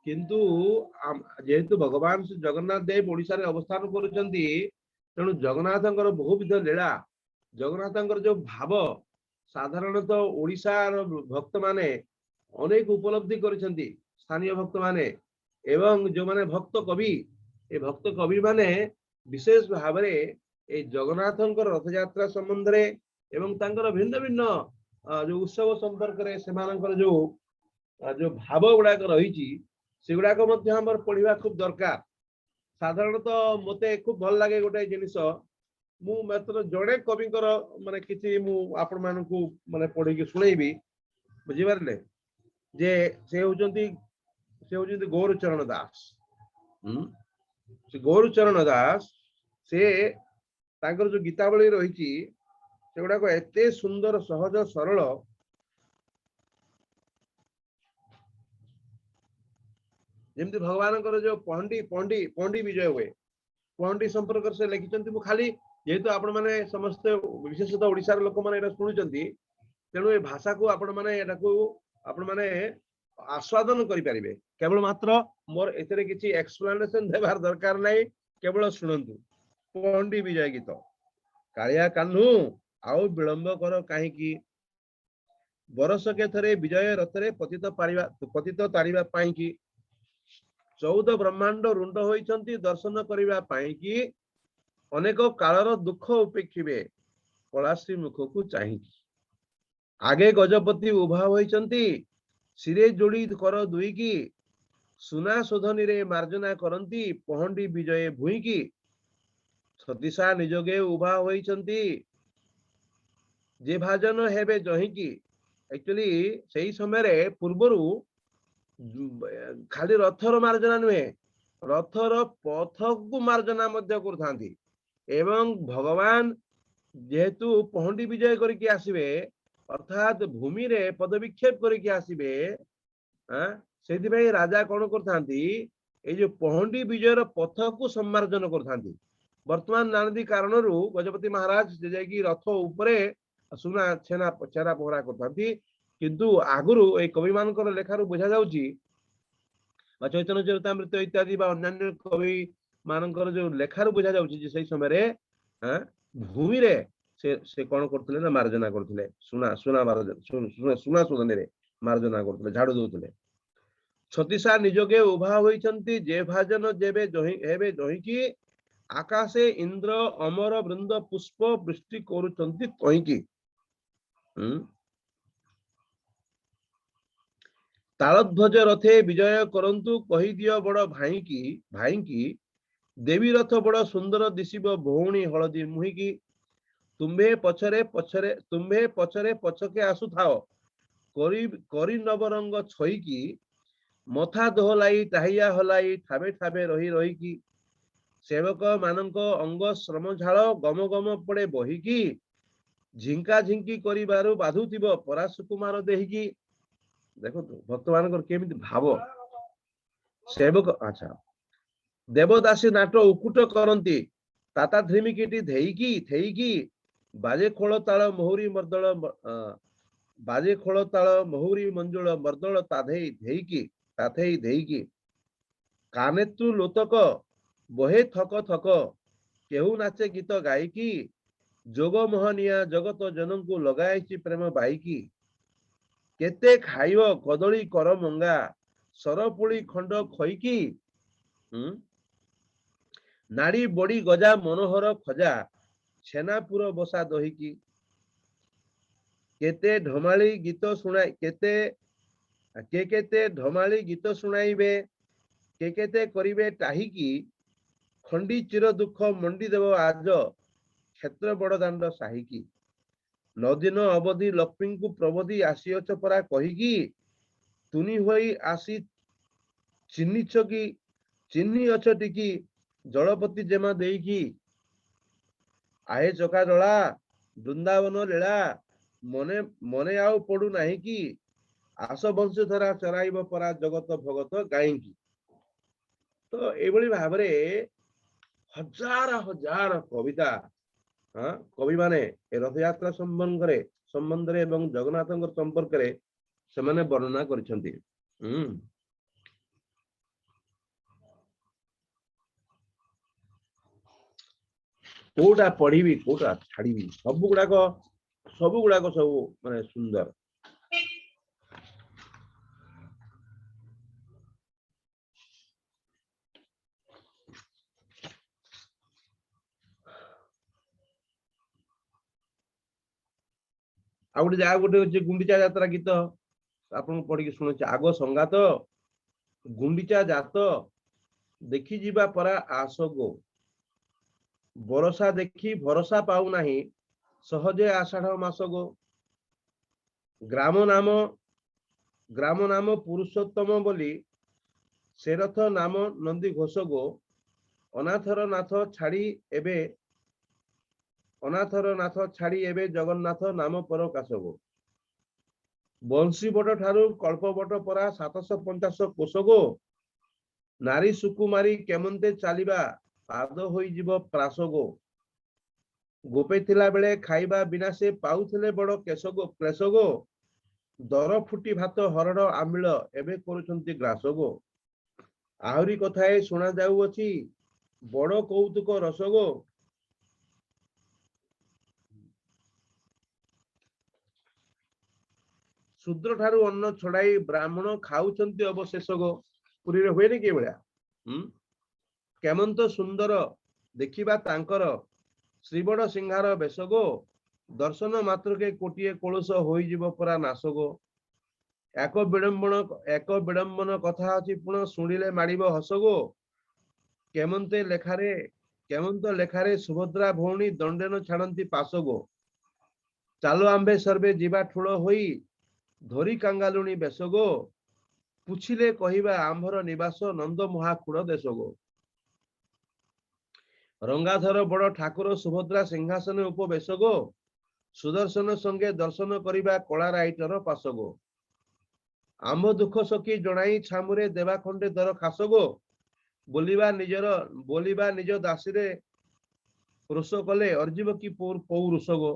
किंतु जेहेतु भगवान श्री जगन्नाथ देव ओडिशा रे अवस्थान करुचंती तेणु जगन्नाथंकर बहुविध लीला जगन्नाथंकर जो भाव साधारणतः ओडिशार भक्त माने अनेक उपलब्धि करिसेंती स्थानीय भक्त माने एवं जो माने भक्त कवि ए भक्त कवि माने विशेष भाव में ए जगन्नाथंकर रथ यात्रा संबंध रे एवं तांकर भिन्न भिन्न जो उत्सव संपर्क रे सेमानंकर जो जो भाव गुड़ाक रही से गुड़ाक हमर पढ़िबा खूब दरकार। साधारणतः मते खूब भल लगे गोटे जिनिस मु मात्र जड़े कवि माने किसी मु आपण मानकू माने पढ़ी के सुनेबी बुझिबारले जे से होचंती गौरचरण दास। से गौरचरण दास से तांकर जो गीतावली रही से गुड़ाक एते सुंदर सहज सरल जमती भगवान जो पहंडी पहंडी पहंडी विजय हुए पहंडी संपर्क से लिखिं मु खाली जेहेतु आपण मैंने समस्त विशेषतः ओडिशार लोक मैंने शुणुंट तेणु ये भाषा को आपण मैंने आस्वादन करें केवल मात्र मोर एथे किसी एक्सप्लेनेशन देवार दरकार नहीं केवल शुणु पहंडी विजय गीत कालिया कान्हू आउ विलंब कर कहीं बरस के थरे विजय रथरे पतित तारिबा पाई की 14 ब्रह्मांड रुंड होइछंती दर्शन करिबा पाई की अनेक कालर दुख उपेक्षिबे कलाश्री मुख को चाहि आगे गजपति उभा होइछंती सिरे जोड़ी कर दुई की सुना शोधनी रे मार्जना करंती पहंडी विजय भूई की सतीशा निजोगे उभा होइछंती जे भाजन हेबे जही की एक्चुअली सही समय पूर्वरु खाली रथर मार्जना नुहे रथर पथ को मार्जना एवं भगवान जेहेतु पहंडी विजय करके आसीबे अर्थात भूमि रे पदविक्षेप करके आसीबे सेति भाई राजा कौन करथांती ए जो पहंडी विजयर पथ को सम्मार्जन करथांती। वर्तमान नानदी कारणरू गजपति महाराज जायकी रथ उपरे सुना छेना चेरा पहरा करथांती किंतु आगुरु ए कवि मानकर लेखारू बुझा जाउची चैतन्य चरितामृत इत्यादि बा अन्य कवि मानकर जो लेखारू बुझा जाउची जे सही समय रे भूमि रे से कोन करथले ना मार्जना करथले सुना सुना मार्जना सुना सुदने रे मार्जना करथले झाड़ू दोथले छतीसा निजोगे उभा होइछंती जे भाजन जेबे जही हेबे जही की आकाशे इंद्र अमर वृंद पुष्प वृष्टि करूछंती कहि की तालध्वज रथे विजय करंतु कही दियो बड़ भाई की देवी रथ बड़ सुंदर दिशिब भौणी हलदी मुही की तुम्भे पछरे पछके आसु थाओ करी नवरंग छई की मथा दोहलाई टाहिया हलाई ठाबे ठाबे रही की सेवक मानक अंग श्रम झाल गम गम पड़े बही की झिंका झिंकी करिबारु बाधुथिब पराशुकुमार देही की देखो भक्त मान केमी भाव सेवक अच्छा देवदासी नाट उकुट करती ताता ध्रिमिकीटी थेईकी बाजे खोल ताल महुरी मर्दल बाजे खोल ताल महुरी मंजुल मर्दल ताधेई धेईकी कानेतु लोतक बहे थक थक केहू नाचे गीत गायकी जोग मोहनिया जगत जनन को लगाई प्रेम बाईकी केते खाइब कदली कर मंगा सरपुड़ी खंड खईकी नाड़ी बड़ी गजा मनोहर खजा छेनापुर बसा दहीकी केते ढमाली गीत सुनाई केते ढमाली गीत सुनाइबे केते करिबे टाहिकी खंडी चिर दुख मंडी देव आज क्षेत्र बड़ दांड साहिकी नदीन अवधि लक्ष्मी को प्रबोधी आसीअछ परा कहीकी तुनी होई आसी चिन्हिछ कि चिन्हि अछ टिकी जलपति जेमा देकी आहे चका जला वृंदावन लीला मने मने आउ पड़ू नाही कि आस वंश धरा चराइब परा जगत भगत गाईकी। तो एभली भाबरे हजार हजार कविता कवि माने रथ यात्रा संबंध रे एवं जगन्नाथ संपर्क रे से माने वर्णना करिसेंती। कोटा पढ़ी कोटा छाड़ी सब गुड़ाक सब माने सुंदर। आ गोटे जहाँ गोटे गुंडीचा यात्रा गीत आपन पढ़ी शुणुचे आग संगात गुंडीचा जात देखी जीवा परा आस गो बरसा देखी भरोसा पाऊ नाही सहजे आषाढ़ मास गो ग्राम नाम पुरुषोत्तम बोली से रथ नाम नंदी घोष गो अनाथर नाथ छाड़ी एबे जगन्नाथ नाम पर काश गो बंशी बट ठारू कल्प बट परा 750 कोश गो नारी सुकुमारी केमंते चालिबा पाद होई जीव प्रास गो गोपे थिला बेले खाइबा बिना से पाउथिले बड़ केश गो क्लेश गो दर फुटी भात हरड़ आमिल एबे करुछंती ग्रास गो आहुरी कथाए सुना जाउअछि बड़ कौतुक रस गो शूद्र ठारू अन्न छड़ाई ब्राह्मण खाऊछंती अवशेष गो पुरी रे हुए कि भलिया केमंत सुंदर देखिबा तांकर श्रीबड़ सिंहार बेश गो दर्शन मात्र के कोटिए कलुष होई जीव परा नाश गो एक विडंबन कथा अछि पुण शुणिले माड़िब हस गो केमंत लेखारे सुभद्रा भौणी दंडेन छाड़ती पास गो चालो आंबे सर्वे जीवा ठूल होई धरी कांगालुणी बेश गो पुछिले कहिबा आंभर निवास नंद महाखुड़ देश गो रंगाधर बड़ ठाकुर सुभद्रा सिंहासन उपवेश गो सुदर्शन संगे दर्शन करिबा कला राइटर पास गो आंभ दुख सखी जणाई छामुरे देवा खंडे दर खास गो बोलिबा निज दासीरे रोष कले अर्जीव की पौरुष गो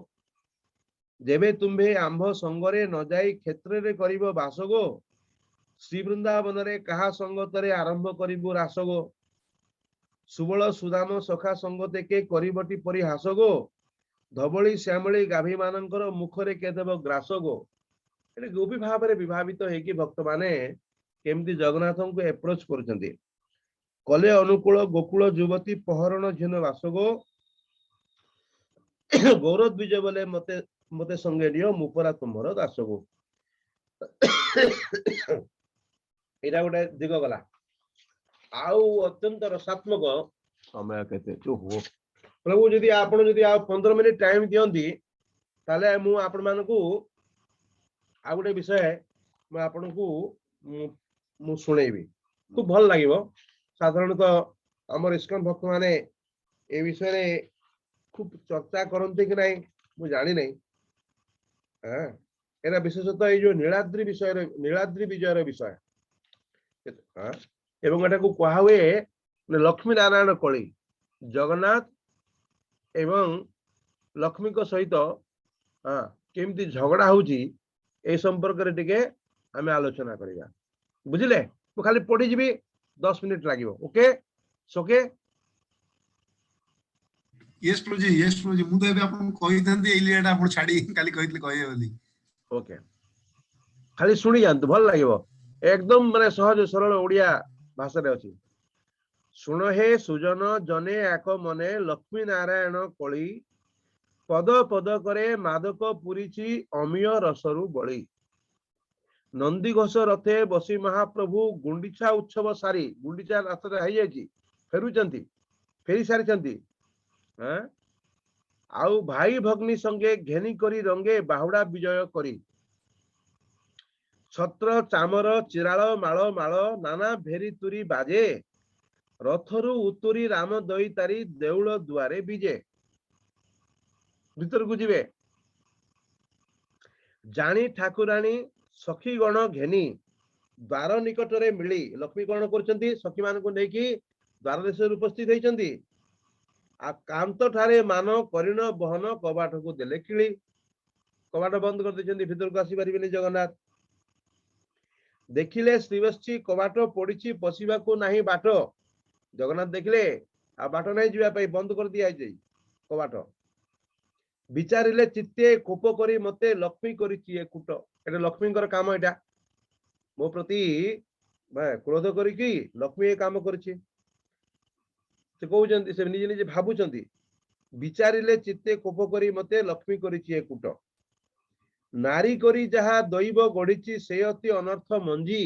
जेबे तुम्भे आंभ संगरे न जाई क्षेत्र रे करिब बास गो श्री वृंदावन रे कहा संगतरे आरंभ करिबु रास गो सुबल सुदाम सखा संगते के करिबटी परि हास गो धवली श्यामली गाभी मानकर मुखरे के देव ग्रास गो एटे गोपी भाव में विभावित होगी भक्त माने केमती जगन्नाथ को एप्रोच कर कले अनुकूल गोकुल युवती पहरण झीन वास गो गौरव विजय बोले मते मते संगे नियो मुपरा तुम्हार दास गो एटा गोटे दिग गला आउ अत्यंत रसात्मक समय केते हो प्रभु जदि आपण जदि आ 15 मिनिट टाइम दियंती ताले मु आपण मानकू आ गोटे विषय मैं आपण को मु सुनेबी खूब भल लागिवो साधारणतः हमर इस्कन भक्त माने ए विषय रे खूब चर्चा करते कि नहीं मु जानी नहीं एरा विशेषतः ये जो नीलाद्री विजय विषय एवं एटा को कहा हुए लक्ष्मी नारायण कली जगन्नाथ एवं लक्ष्मी को सहित केमती झगड़ा होउची ए संपर्क रे टिके आमे आलोचना करिया बुझिले मु खाली पढ़ी जीबी 10 मिनिट लागिवो ओके सोके यस प्रभु जी मु तो एबे आपन कहि थंती एई लियाटा आपन छाडी काली कहितले कहिए बोली ओके खाली सुनी जानतु भल लागिवो एकदम माने सहज सरल ओडिया भाषा रे अछि सुन हे सुजन जने आक मने लक्ष्मी नारायण कली पद पद करे मादक पुरीची अमीय रसरु बळी नंदी घोष रथे बसी महाप्रभु गुंडीचा उत्सव सारी गुंडीचा रास्ता है फेरी सारी आउ भाई भग्नी संगे घेनी करी रंगे बाहुड़ा विजय करी छत्र चामर चिराल माल माल नाना भेरी तुरी बाजे रथरु उतुरी राम दई तारी देउल दुआरे बीजे भीतर को जीवे जानी ठाकुराणी सखी गण घेनी द्वार निकटरे मिली लक्ष्मी कौन कर सखी मान को लेकिन द्वार देश उपस्थित होती आ कांत ठारे मान करिण बहन कबाट को देले किली कबाट बंद कर देछन्ती भीतर को आसी परिबेनी जगन्नाथ देखिले श्रीवत्सी कबाट पड़ी पशिबा को नाही बाट जगन्नाथ देखिले आ बाट नहीं जीवा पई बंद कर दिया जाई कबाट विचारिले चित्ते कोप करी मते लक्ष्मी करिछि ए कुट एटा लक्ष्मीकर काम एटा मो प्रति क्रोध करिकि लक्ष्मी ए काम करिछि से कहउछन्ती से निजे निजे भाबुछन्ती विचारिले चित्ते कोप करी मते लक्ष्मी करिछि ए कुट नारी करी जहा दैव गढ़िछि से अति अनर्थ मंजी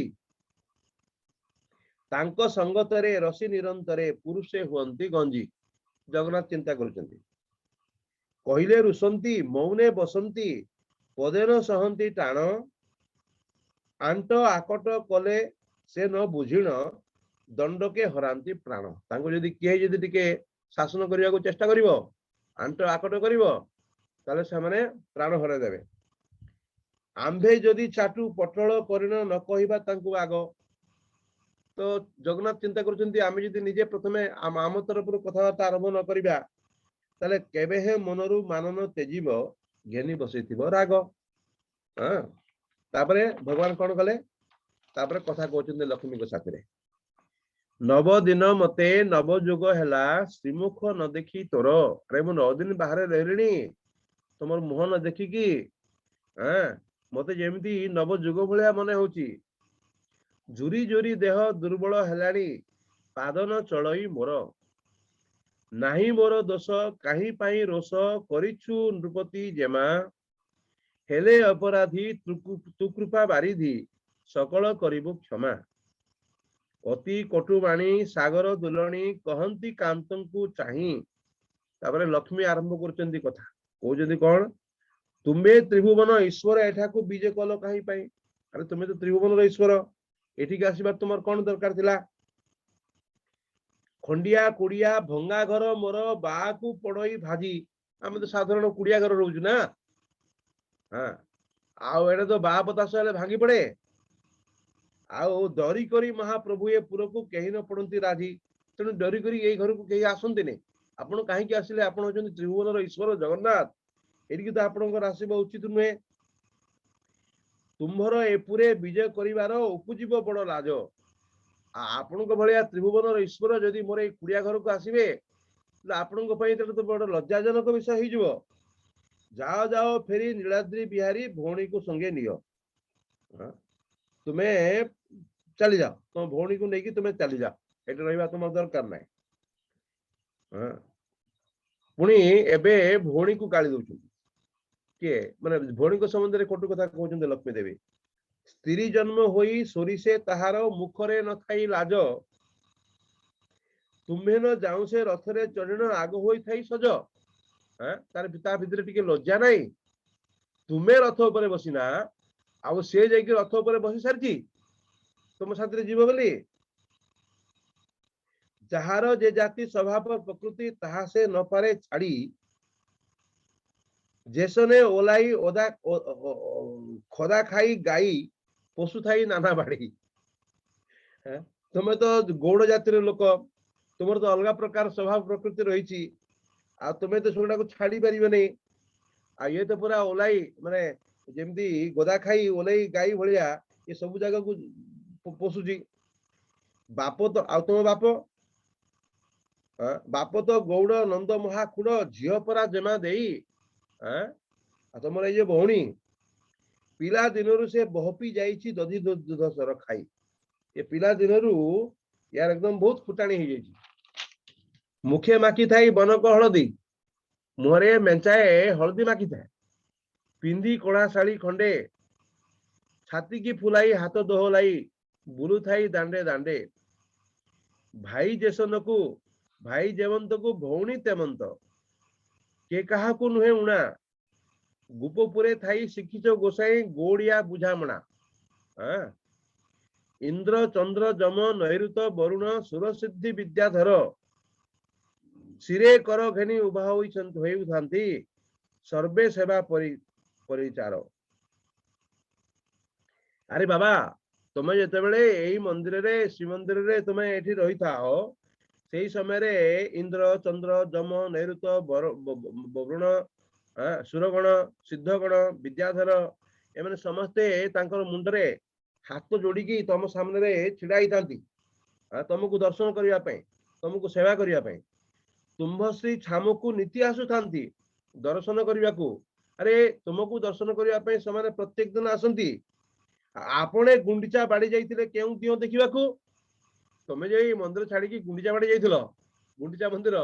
तांको संगतरे रसी निरंतरे पुरुषे हुअन्ति गंजी जगन्नाथ चिंता करुछन्ती कहले रुसंती मौने बसंती पदेन सहंती टाण आंट आकट कले से न बुझिण दंडके हरांती प्राण तांको जदि किए जदि टिके शासन करने को चेष्टा करिवो आंट आकट करिवो ताले से माने प्राण हराई देबे आंभे जदि चाटू पटल करिन न कहिबा तांको आग तो जगन्नाथ चिंता करछन्ती आमे जदि निजे प्रथमे आम तरफरु कथाबार्ता आरंभ न करिबा ताले केबे हे मनरु मानन तेजीब घेनी बसैथिबो राग हां तापरे भगवान कोन कले तापरे कथा कहउछन्ती लक्ष्मी को साथरे नव दिन मते नव जुग हैला श्रीमुख न देखी तोर अरे मु 9 दिन बाहर रहलिनी तुमर मुह न देखी कि हां मते जेमती नव जुग भलिया मने होची जुरी जुरी देह दुर्बल हेलानी पादन चलई मोर नाही मोर दोष काही पाई रोष करिछु नृपति जेमा हेले अपराधी तु कृपा बारिधि सकल करिबु क्षमा अति कटुबाणी सागर दुलणी कहंती कांतंकु चाही तापरे लक्ष्मी आरंभ करचंदी कथा कहउचंदी कोन तुमे त्रिभुवन ईश्वर एठा को बीजे कल काही पाई अरे तुमे तो त्रिभुवन रो ईश्वर एठी के आसीबा तुमर कोन दरकार थिला खंडिया कुड़िया भंगा घर मोर बा को पड़ई भाजी आम तो साधारण कुड़िया घर रोज ना हाँ आउ एडे तो बा बतास भांगी पड़े आउ डरी करी महाप्रभु ए पुर को कहीं न पड़ती राजी तेणु डरी करी ए घर को कहीं आसती नहीं आपड़ कहीं आसिले आपड़ होचंती त्रिभुवन ईश्वर जगन्नाथ एटिकी तो आपणकर आसवा उचित नुहे तुम्भर एपुरे विजय करिवार उपजीव बड़ लाज आपण भाया त्रिभुवन ईश्वर जदि मोर ए कुड़िया घर को आसबे आपण तो बड़ लज्जाजनक विषय हो जाओ जाओ फेरी नीलाद्री बिहारी भौणी को संगे नियो तुम्हें चली जाओ तुम भौणी को लेकिन तुम्हें चली जाओ ये रहा तुम दरकार ना पुणी एबे भौणी को गाली दौरान किए माने भौणी को संबंध में कटु कथा कहते लक्ष्मी देवी स्त्री जन्म होई सोरीसे ताहार मुखरे न थाई लाज तुम्हें न जाऊं से रथरे चढ़िण आग होई थाई सज तार पिता भितर टिके लज्जा नहीं तुम्हें रथ ऊपर बसिना आउ से जाइए रथ ऊपर बसी सारी तुम साथी जीव बोली जार जे जाति स्वभाव प्रकृति ताहा से न पारे छाड़ी जेसने ओलाई ओदा खदा खाई गाई पशु थाई नाना बाड़ी तुम्हें तो गौड़ जातिर लोक तुम तो अलग प्रकार स्वभाव प्रकृति रही आ तुम्हें तो सेगुड़ा को छाड़ी पार नहीं आ ये तो पूरा ओलाई माने जेमती गोदा खाई ओलाई गाई भलिया ये सब जगह को पोषुची बाप तो आ तुम बाप तो गौड़ नंद महाखुड़ झील परा जेमा देई तुम ये भौणी पिला दिन से बहपी जाइए दधि दूध सर खाई ये पिला दिन यार एकदम बहुत फुटाणी हो जाइए मुखे माखी थाई बनक हलदी मुहरे मेंचाए हलदी माखी थाए पिंदी कड़ा शाड़ी खंडे छाती की फुलाई हाथ दोहलाई बुलू थाई दांडे दांडे भाई जेसन को भाई जेवंत को भौणी तेमंत के कहा को नुहे उणा गुपपुरे थाई शिखिच गोसाई गोड़िया बुझामणा हाँ, इंद्र चंद्र जम नैऋत वरुण सुर सिद्धि विद्याधर सिरे कर घेनी उभा होइଥାନ୍ତି सर्वे सेवा परिचार। अरे बाबा, तुम जितेबले यही मंदिर रे श्रीमंदिर रे तुम ये रही था से समय रे इंद्र चंद्र जम नैऋत वरुण सुरगण सिद्धगण विद्याधर एम समस्ते मुंडरे हाथ जोड़ी तुम सामने छिड़ा तुमको दर्शन करने तुमको सेवा करने तुम्भश्री छामु नीति आसुता दर्शन करने को। अरे तुमको दर्शन करने से प्रत्येक दिन आसती आपणे गुंडीचा बाड़ी जाइए केउ दियो देखा तुम जो मंदिर छाड़ी गुंडीचा बाड़ी जाइल गुंडीचा मंदिर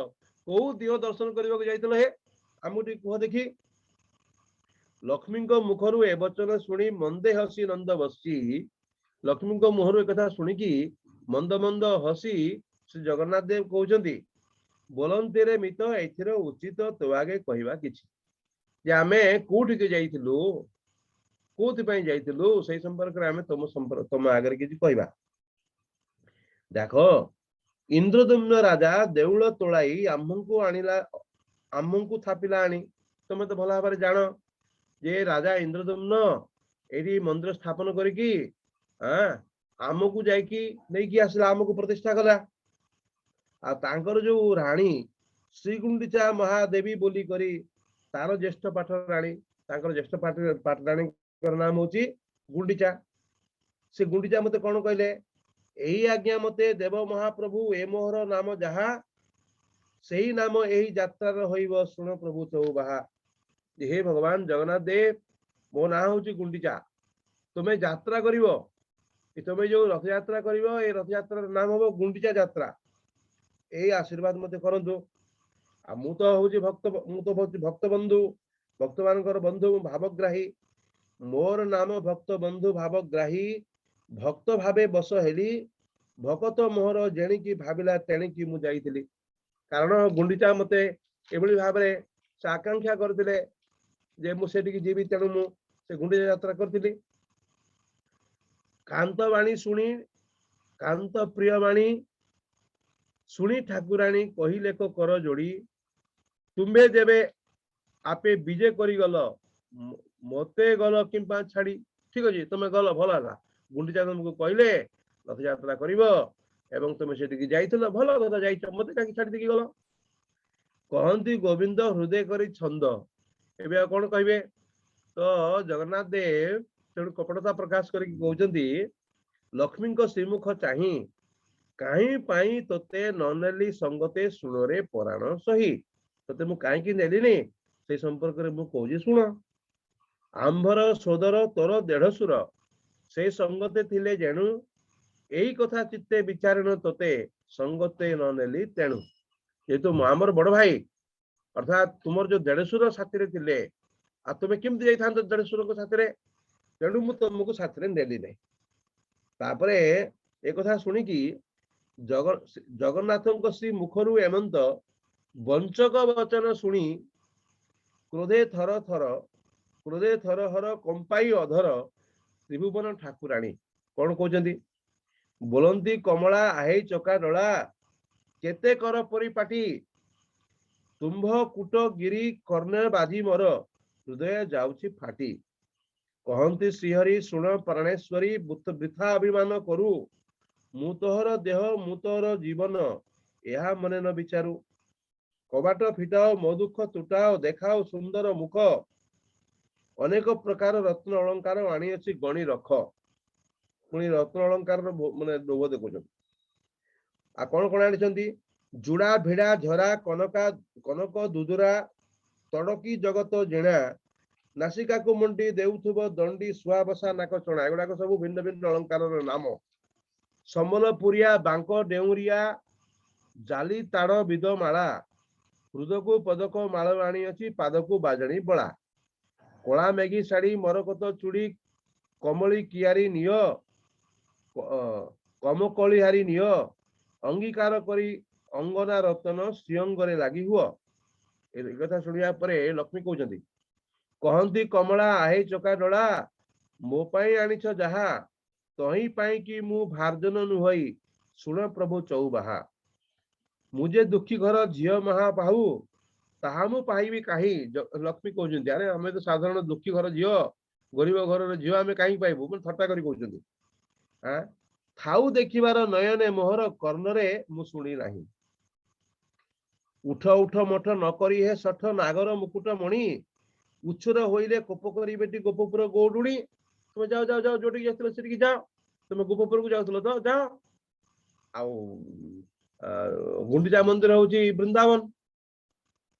कौ दियो दर्शन करने को जाइल हे आमको कह देखी। लक्ष्मी मुखर ए वचन शुणी मंदे हसी नंद बसी लक्ष्मी मुहर एक शुणिकी मंद मंद हसी श्री जगन्नाथ देव कहते बोलती रे मित एथर उचित तो आगे कहवा कि आमे कोठिके जाइलु कोथि जाइलु से संपर्क में तुम आगे किसी कहवा। देख इंद्रदम्न राजा देउल तोलाई आम्भंकु आनिला आम्भंकु थापिला आनी तुम तो भल भाव जान जे राजा इंद्रदम्न एठी मंदिर स्थापन करिकी आमको जाइकी नहीं आसला आमको प्रतिष्ठा कला आ तांकर जो राणी श्रीगुंडीचा महादेवी बोली करी तार ज्येष्ठ पाठ राणी तांकर ज्येष्ठ पाठ राणी नाम होची गुंडीचा। से गुंडीचा मते कौन कहले यही आज्ञा मते देव महाप्रभु ए मोहर नाम जहा सही नाम यही यात्रा होइब शुण प्रभु चौबाहा। हे भगवान जगन्नाथ देव मो ना हूँ गुंडीचा तुम्हें यात्रा कर तुम्हें जो रथ यात्रा कर रथ यात्रा नाम हम गुंडीचा यात्रा यही आशीर्वाद मत करतु। मु तो हूँ भक्त बंधु भक्त मान बंधु भावग्राही मोर नाम भक्त बंधु भावग्राही भक्त भावे बस हेली भकत मोहर जेणिकी भाविला तेणिकी मु जाइथिली कारण गुंडीचा मते एभली भाव से आकांक्षा करथिले जे मु सेठी जीवी तेणु मु से गुंडीचा यात्रा करथिली। कांत वाणी शुणी कांत प्रियवाणी शुणी ठाकुराणी कहिले को कर जोड़ी तुम्बे जेबे आपे विजय करी गल मते गल किंपा छाड़ी ठीक अच्छे तुम गल भल है गुंडीचा तुमको कहले रथ यात्रा कर तुम से भल कथा जाइच मत कहीं छाड़ी देखी गल कहती गोविंद हृदय करी छंद एवं कौन कहे तो जगन्नाथ देव तेणु कपटता प्रकाश करके कहते लक्ष्मी श्रीमुख चाही कहीं तोते ननेली संगते शुणरे पराण सही तोते मु कहीं नेलिनी से संपर्क में मुझे शुण आंभर सोदर तोर देढ़सुर से संगते थिले जेणु यही कथा चित्ते विचारण तोते संगते ननेली तेणु जेहेतु आमर बड़ भाई अर्थात तुम जो देढ़सुर साथी थे आ तुम्हें केमती जाइथा देढ़सुर साथी तेणु मु तुमको साथी नेली नहीं। तापरे एक कथा शुणिकी जगन्नाथ श्री मुखरु एमंत वंचक वचन शुणी क्रोधे थर हर कंपाई अधर त्रिभुवन ठाकुराणी कौन कहते बोलती कमला आहै चका डला केते कर परिपाटी तुम्भ कूट गिरी कर्णे बाजी मोर हृदय जाउछि फाटी कहती श्रीहरि शुण प्राणेश्वरी वृथा अभिमान करू मु तोहर देह मु तोहर जीवन यह मने न विचारू कबाट फिटाओ मो दुख तुटाओ देखाओ सुंदर मुख अनेक प्रकार रत्न अलंकार आनी अच्छी गणी रख पुणी रत्न अलंकार माने लोभ देखुच आ कौन कौन आनी जुड़ा भिड़ा झरा कनका कनक दुदुरा तड़की जगत जेणा नासिका को मंडी देउथुब दंडी सुआ बसा नाक चणा एगुड़ाक सब भिन्न भिन्न अलंकार नाम सम्बलपुरिया बांक डेउरिया जाली ताड़ विदमाला हृदक पदक मालवाणी अच्छी पादक बाजणी बड़ा कला मेघी शाढ़ी मरकत चूड़ी कमली कियारी निय कमकलिहारी निय अंगीकार करी अंगना रतन श्रीअंगरे लगी हुआ कथा शुणिया लक्ष्मी कहते कहती कमला आहै चका डला मो पाई आनिछ जहा तही पाई कि मु भारजन नुहई सुण प्रभु चौबाहा मुझे दुखी घर झियो महाबाहु ताहा मु पाइबी काहि लक्ष्मी कहउछन्ती अरे हमें तो साधारण दुखी घर झियो गरीब घर झियो आमे काहि पाइबु मन थट्टा करी कहउछन्ती हां थाउ देखिबार नयने मोहर कर्णरे मु सुनी नाही उठ उठ मठ न करी हे सठ नागर मुकुट मणि उच्छुर होइले कोप करी बेटी गोपपुर गौडुणी तुम जाओ जाओ जाओ जोटी जातलो सेठी जाओ तुम गोपपुर को जाउतलो तो जाओ आउ गुंडीचा मंदिर होची वृंदावन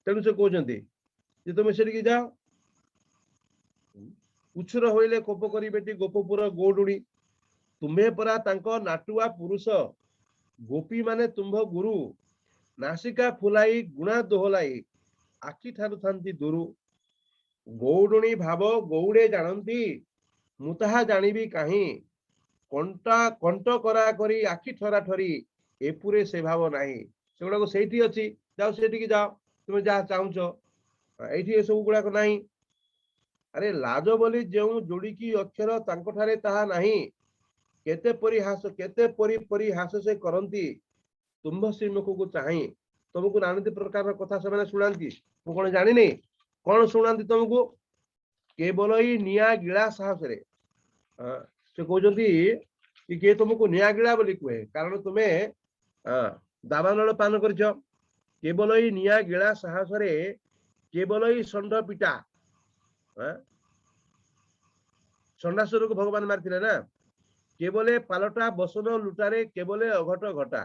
तेणु से कहउछन्ती जे तुम सेठी जाओ उच्छुर होइले कोप करी बेटी गोपपुर गौडुणी तुम्हे परा तांको नाटुआ पुरुष गोपी माने तुम्भ गुरु नासिका फुलाई गुणा दोहलाई आखि ठारू थांती दुरु गौडुणी भाव गौड़े जानती मु ताहा जानिबी काहि कंटा कंट करा करी आखि ठरा ठरी एपुरे से भाव नाही सेगुड़ा को सेठी अछि जाओ सेठी की जाओ तुम जहाँ चाहूच एठी ए सब गुड़ाक नाही अरे लाज बोली जो जोड़ी की अक्षर तांको ठारे ताहा नाही केते परी परिहास से करंती तुम्भ श्रीमुख को चाहि तुमको नानादी प्रकार कथा से शुणाती मु कौन जानी कौन शुणाती तुमको केवल ही निया गिला साहस रे से कहते कि किए तुमको निया गिला बोली कहे कारण तुम्हें दावानल पान कर केवल ही निया गिला साहस रे केवल ही षंड पिटा षंडासुर को भगवान मारथिले ना केवले पालटा बसन लुटारे केवले अघट घटा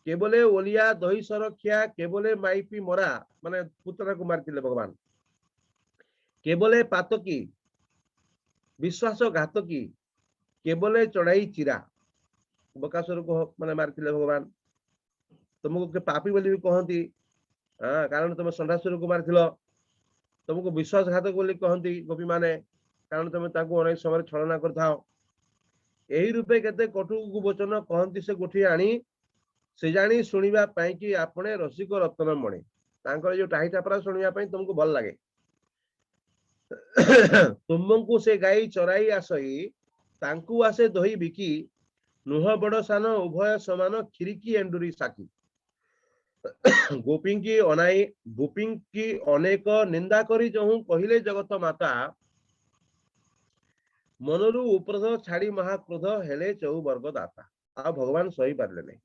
केवले ओलिया दही सरक्षा केवले माइपी मरा माने पुत्र को मारथिले भगवान केवले पातकी विश्वास घातकी केवले चढ़ाई चिरा बकासुर को माने मारथिले भगवान तुमको के पापी बोली भी कहती कारण तुम षंडासुर को मारथिलो तुमको विश्वासघातक बोली कहती गोपी माने कारण तुम ताको अनेक समय छलना करथाओ एही रूपे केते कटु वचन कहती से गोठी आनी से जानी शुणिबा पई कि आपने रसिक रतन मणे तांकर जो टाही टापरा शुणिबा पई तुमको भल लागे तुमको से गाई चराई आसई तांकू आसे दही बिकी नुह बड़ सान उभय समान खिरिकी एंडुरी साकी गोपी की अनाई गोपी की अनेक निंदा करी जहू कहिले जगत माता मनरु उपरध छाड़ी महाक्रोध हेले चौ वर्ग दाता आ भगवान सही पारे नहीं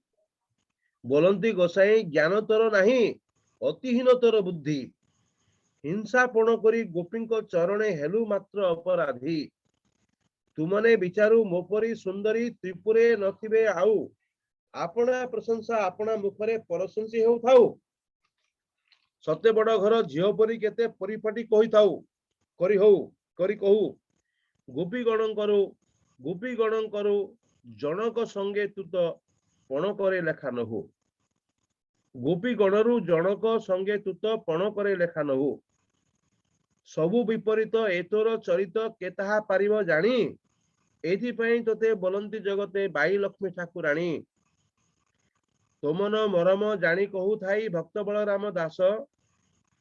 बोलती गोसाई ज्ञान तोर नहीं अतिहीन तोर बुद्धि हिंसापण करी गोपी चरणे हेलु मात्र अपराधी तुमने विचारू मोपरी सुंदरी त्रिपुरे नथिबे आउ आपना प्रशंसा आपना मुखरे परशंसी हो थाउ सते बड़ घर झियो परी केते परिपाटी कहि थाउ करी हो करी कहू गोपी गण करू जनक संगे तू तो पण करे लेखा नहु गोपी गणरु जनक संगे तू तो पण करे लेखा नहु सबु विपरीत एतोर चरित केताहा पारिब जानी एथि पई तोते बोलंती जगते बाई लक्ष्मी ठाकुराणी तोमन मरम जानी कहू थाई भक्त बलराम दास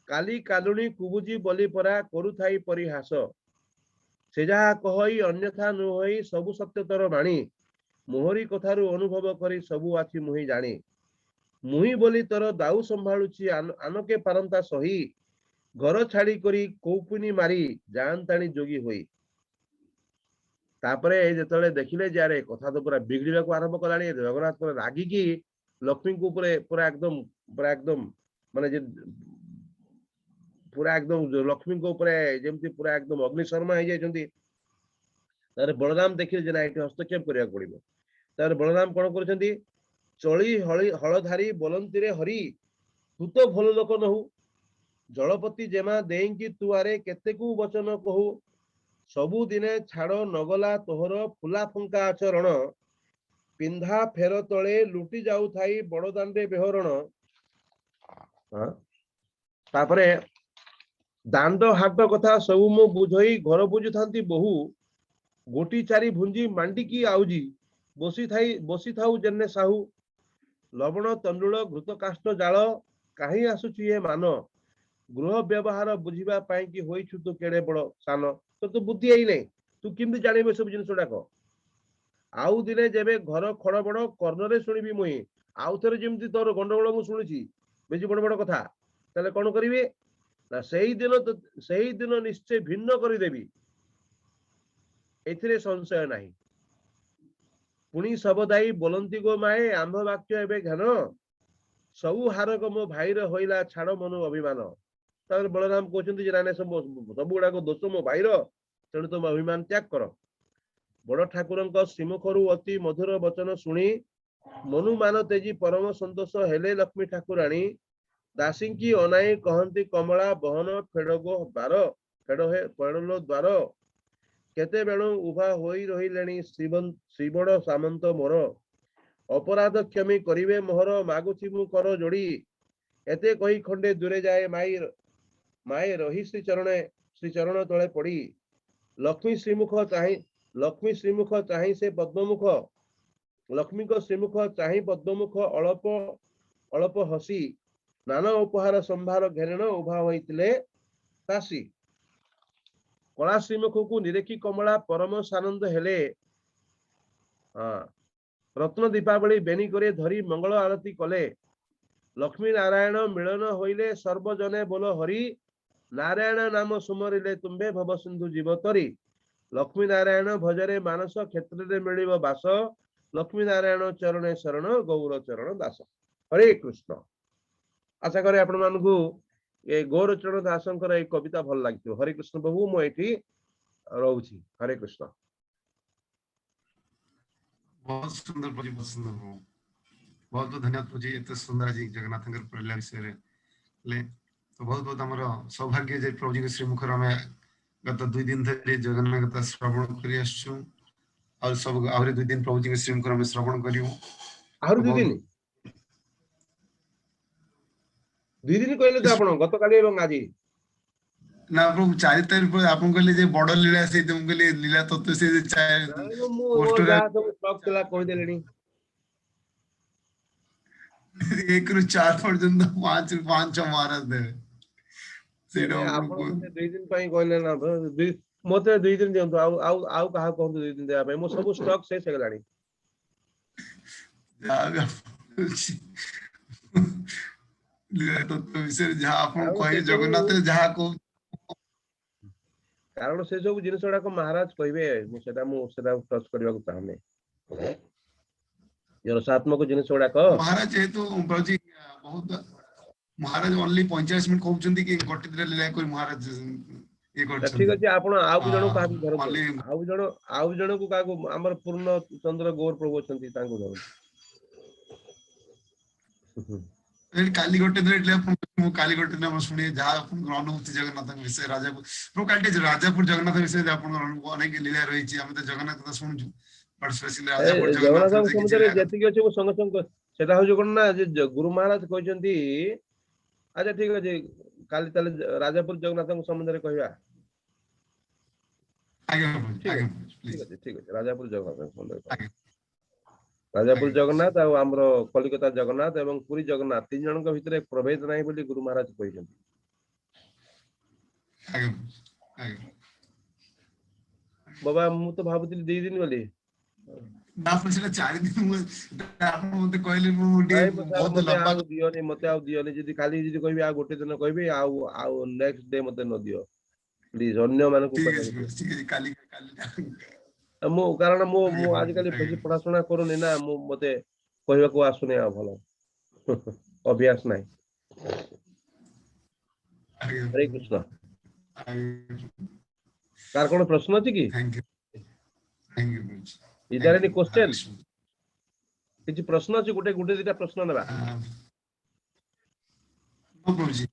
काली कालुणी कुबुजी बोली परा करू थाई परिहास से जहा कहई अन्यथा नुहई सबु सत्यतर बाणी मोहरी कथारु अनुभव करी सबु आछि मुही जानी मुही बोली तोर दाऊ संभाळुची आनके पारंता सही घर छाड़ी करी कौपुनी मारी जानताणी जोगी होई तापरे जेतले देखिले जे अरे कथा तो पूरा बिगड़िबा को आरंभ कलानी जगन्नाथ पर रागी की लक्ष्मी को पूरा एकदम माने जे पूरा एकदम लक्ष्मी को जेमती पूरा एकदम अग्निशर्मा हो जाइछंती तारे बलराम देखिले जे ना एठी हस्तक्षेप करिया पड़िबो तारे बलराम कोन करछंती चली हळधारी बोलंती रे हरि तू तो भल लोक नहु जलपति जेमा देंकी तुआरे केतेकु वचन कहू सबु दिने छाड़ नगला तोहर फुला फुंका आचरण पिंधा फेर तले लुटी जाऊ थाई बड़दांडे बेहरण तापरे दांड हाट कथा सबु मु बुझई घर बुझु थांती बहु गोटी चारी भुंजी मांडी की आउजी बसी थाऊ जेने साहू लवण तंडुल घृत काष्ट जाल कहीं आसुची ए मान गृह व्यवहार बुझिबा पाई कि होइछु तो केड़े बड़ सान तो बुद्धि आई नहीं तू किमती जानिबे सब जिनिस गुड़ाक आउ दिने जेबे घर खड़बड़ कर्णरे शुणिबी मुई आउ थरे जेमती तोर गंडगोल मु शुणुची बेसी बड़ बड़ कथा ताले कोन करिवे ना सेही दिन निश्चय भिन्न करि देबी एथिरे संशय नाही पुणी सबदाई बोलंती गो माए आंभ वाक्य एबे घन सबु हारक मो भाईर होइला छाड़ मनु अभिमान तापर बलराम कहते जे नाने सब गुड़ाक दोष मो भाईर तेणु तुम अभिमान त्याग कर बड़ ठाकुर श्रीमुखरु अति मधुर वचन शुणी मनु मान तेजी परम संतोष हेले लक्ष्मी ठाकुराणी दासी की अनाई कहती कमला बहन फेड़गो बार फेड़ हे फेड़लो द्वार केते बेणु उभा होई रहिलेणी श्रीबड़ सामंत मोर अपराध क्षमी करिवे मोहर मागुची मु कर जोड़ी एते कही खंडे दूरे जाए माए रही श्री चरण तले पड़ी लक्ष्मी श्रीमुख चाहि से पद्ममुख लक्ष्मी को श्रीमुख चाहि पद्ममुख अल्प अल्प हसी नाना उपहार संभार घेरण उभा होइतिले तासी कला श्रीमुख को निरेखी कमला परम सानंद हेले रत्न दीपावली बेनी करे धरी मंगल आरती कले लक्ष्मी नारायण मिलन होइले सर्वजने बोल हरि नारायण नाम सुमरिले तुम्बे भव सिंधु जीवतरी लक्ष्मी नारायण भजरे मानस क्षेत्र रे मिलिब बास लक्ष्मी नारायण चरणे शरण गौर चरण दास हरे कृष्ण आशा करे आपण मानकु ए गौर चरण दासंकर ए कविता भल लागितो हरे कृष्ण प्रभु मो एठी रहउछि हरे कृष्ण बहुत सुंदर प्रभु बहुत सुंदर प्रभु बहुत बहुत धन्यवाद प्रभु जी एते सुंदर जी जगन्नाथ प्रेला विषय रे ले तो बहुत बहुत हमर सौभाग्य जे प्रभु जी के श्रीमुख में गत 2 दिन धरि जगन्नाथ कथा श्रवण करि आछू और सब आउरे 2 दिन प्रभु जी के श्रीमुख में श्रवण करियो आहुर 2 दिन 2 दिन कहले तो आपण गत काली एवं आजी ना प्रभु 4 तारीख पर आपन कहले जे बड़ लीला से तुम कहले लीला तत्व से जे पोस्टर जा सब स्टॉक चला कहि देलेनी 1 रु 4 पर्यंत 5 महाराज दे सेटा आपण मते 2 दिन पई कहले ना मते 2 दिन दियंतो आउ कहा कहंतो 2 दिन देबा पई मो सब स्टॉक शेष हे गलानी लीला तत्व विषय जहां आपन कहि जगन्नाथ जहां को कारण से सब जिनिस गुडा को महाराज कहबे मु सेटा टच करबा को चाहने ये रसात्मक जिनिस गुडा को महाराज जेतु प्रभु बहुत महाराज ओनली 50 मिनिट कहउचंदी कि गोटे दिन लीला कोई महाराज ये करछन ठीक अछि आपण आउ जणो का धर आउ जणो को का हमर पूर्ण चंद्र गौर प्रभु छंती तांको धर काली गोटे दिन आपण काली गोटे दिन हम सुने जहां आपण अनुभूति जगन्नाथ विषय राजापुर प्रो काटे राजापुर जगन्नाथ विषय आपण अनेक लीला रही छी हम तो जगन्नाथ कथा सुनछु बट स्पेशली राजापुर जगन्नाथ समुद्र जेति के छै संग संग सेटा हो जगन ना जे गुरु महाराज कहचंती अच्छा ठीक अछि काली तले राजापुर जगन्नाथ संबंध रे कहबा आगे प्लीज ठीक अछि राजापुर जगन्नाथ संबंध राजापुर जगन्नाथ और आमर कलिकता जगन्नाथ एवं पुरी जगन्नाथ 3 जन के भितर प्रभेद नाही बोली गुरु महाराज कहचंती बाबा मु तो भाबुतिल 2 दिन बोली ना पछला 4 दिन आपण मते कहले बहुत लंबा दियो ने मते आ दियो ने जदी खाली जदी कहबी आ गोटे दिन कहबी आ नेक्स्ट डे मते न दियो प्लीज अन्य माने को काली मो कारण मो आज काली बेसी पढ़ाशुना करूनी ना मो मते कहबा को आसुने आ भलो अभ्यास नाही हरे कृष्ण कार कोन प्रश्न अछि की थैंक यू इधर एनी क्वेश्चन किछि प्रश्न अछि गुटे दिटा प्रश्न नेबा नो प्रभु जी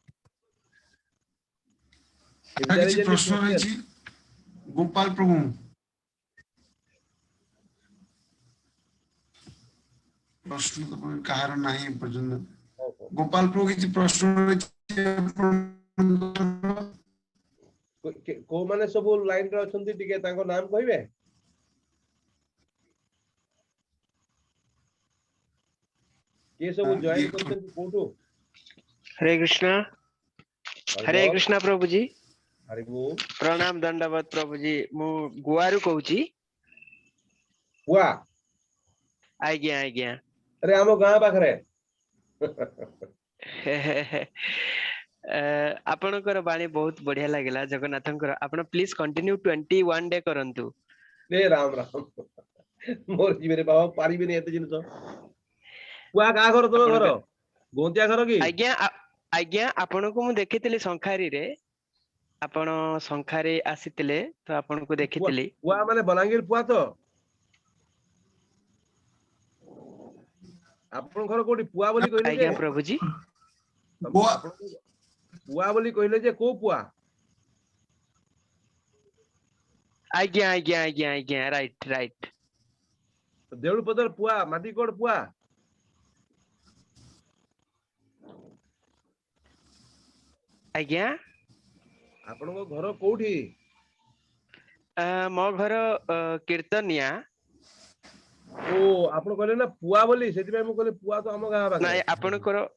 किछि प्रश्न रही गोपाल प्रभु प्रश्न तो कहार नहीं पर्यंत गोपाल प्रभु किछि प्रश्न को माने सब लाइन रे अछंती टिके ताको नाम कहबे के सब जॉइन करछंती कोठो हरे कृष्णा प्रभु जी हरि बोल प्रणाम दंडवत प्रभु जी मु गुआरु कहूची पुआ आज्ञा आज्ञा अरे आम गाँ पाखरे आपणकर बाणी बहुत बढ़िया लागला जगन्नाथंकर आपण प्लीज कंटिन्यू 21 डे करंतु ए राम राम मोर जीवे रे बाबा पारिबे नै एते जिनिस पुआ का घर तुम घर आपणकर गोंतिया घर की आज्ञा आज्ञा आपनको मु देखितली संखारी रे आपण संखारी आसीतिले तो आपनको पुआ देखितली पुआ माने बलांगीर पुआ तो आपन घर कोठी पुआ बोली कहले जे आज्ञा प्रभु जी पुआ आपन पुआ बोली कहले जे को पुआ आज्ञा आज्ञा आज्ञा आज्ञा राइट राइट देउल पदर पुआ माटी कोड पुआ आज्ञा आपन घर कोठी मो घर कीर्तनिया ओ आपन कहले ना पुआ बोली सेति भाई मु कहले पुआ तो हम गाँ ना पाखरे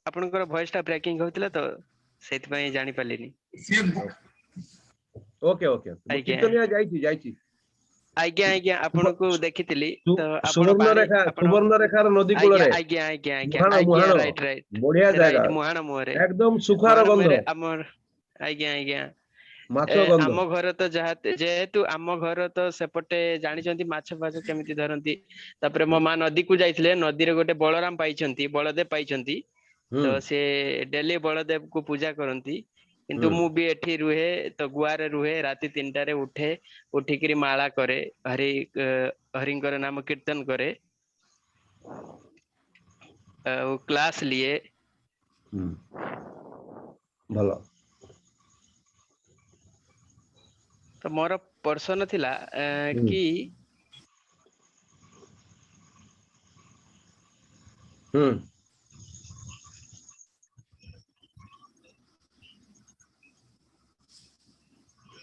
आपणकर वॉइस टा ब्रेकिंग होतिला तो सेति पई जानि पालिनी ସିଏ ओके ओके आज्ञा कीर्तनिया जाईची आज्ञा आज्ञा आपनको देखितली तो आपण सुवर्ण बाणी रेखा आपण सुवर्ण रेखार नदी आज्ञा कूलरे आज्ञा आज्ञा आज्ञा मुहाण आज्ञा मुहाण राइट राइट बढ़िया राइट जागा मुहाण मोहरे एकदम सुखार मुहाण गंध मोहरे हमर आज्ञा आज्ञा माछ गंध आम घर तो जेहेतु आम घर तो सेपटे जानिछंती माछ फाछ केमिति धरंती तापरे मो मां नदी को जाइथिले नदी रे गोटे बलराम पाइछंती बलदेव पाइछंती तो से डेली बलदेव को पूजा करंती किंतु मु भी एठी रुहे तो गुआरे रुहे राति 3टा रे उठे उठिकरी माला करे हरिंकर नाम कीर्तन करे क्लास लिए भलो तो मोर प्रश्न थिला कि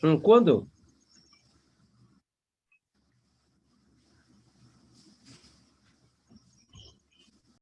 कुहतु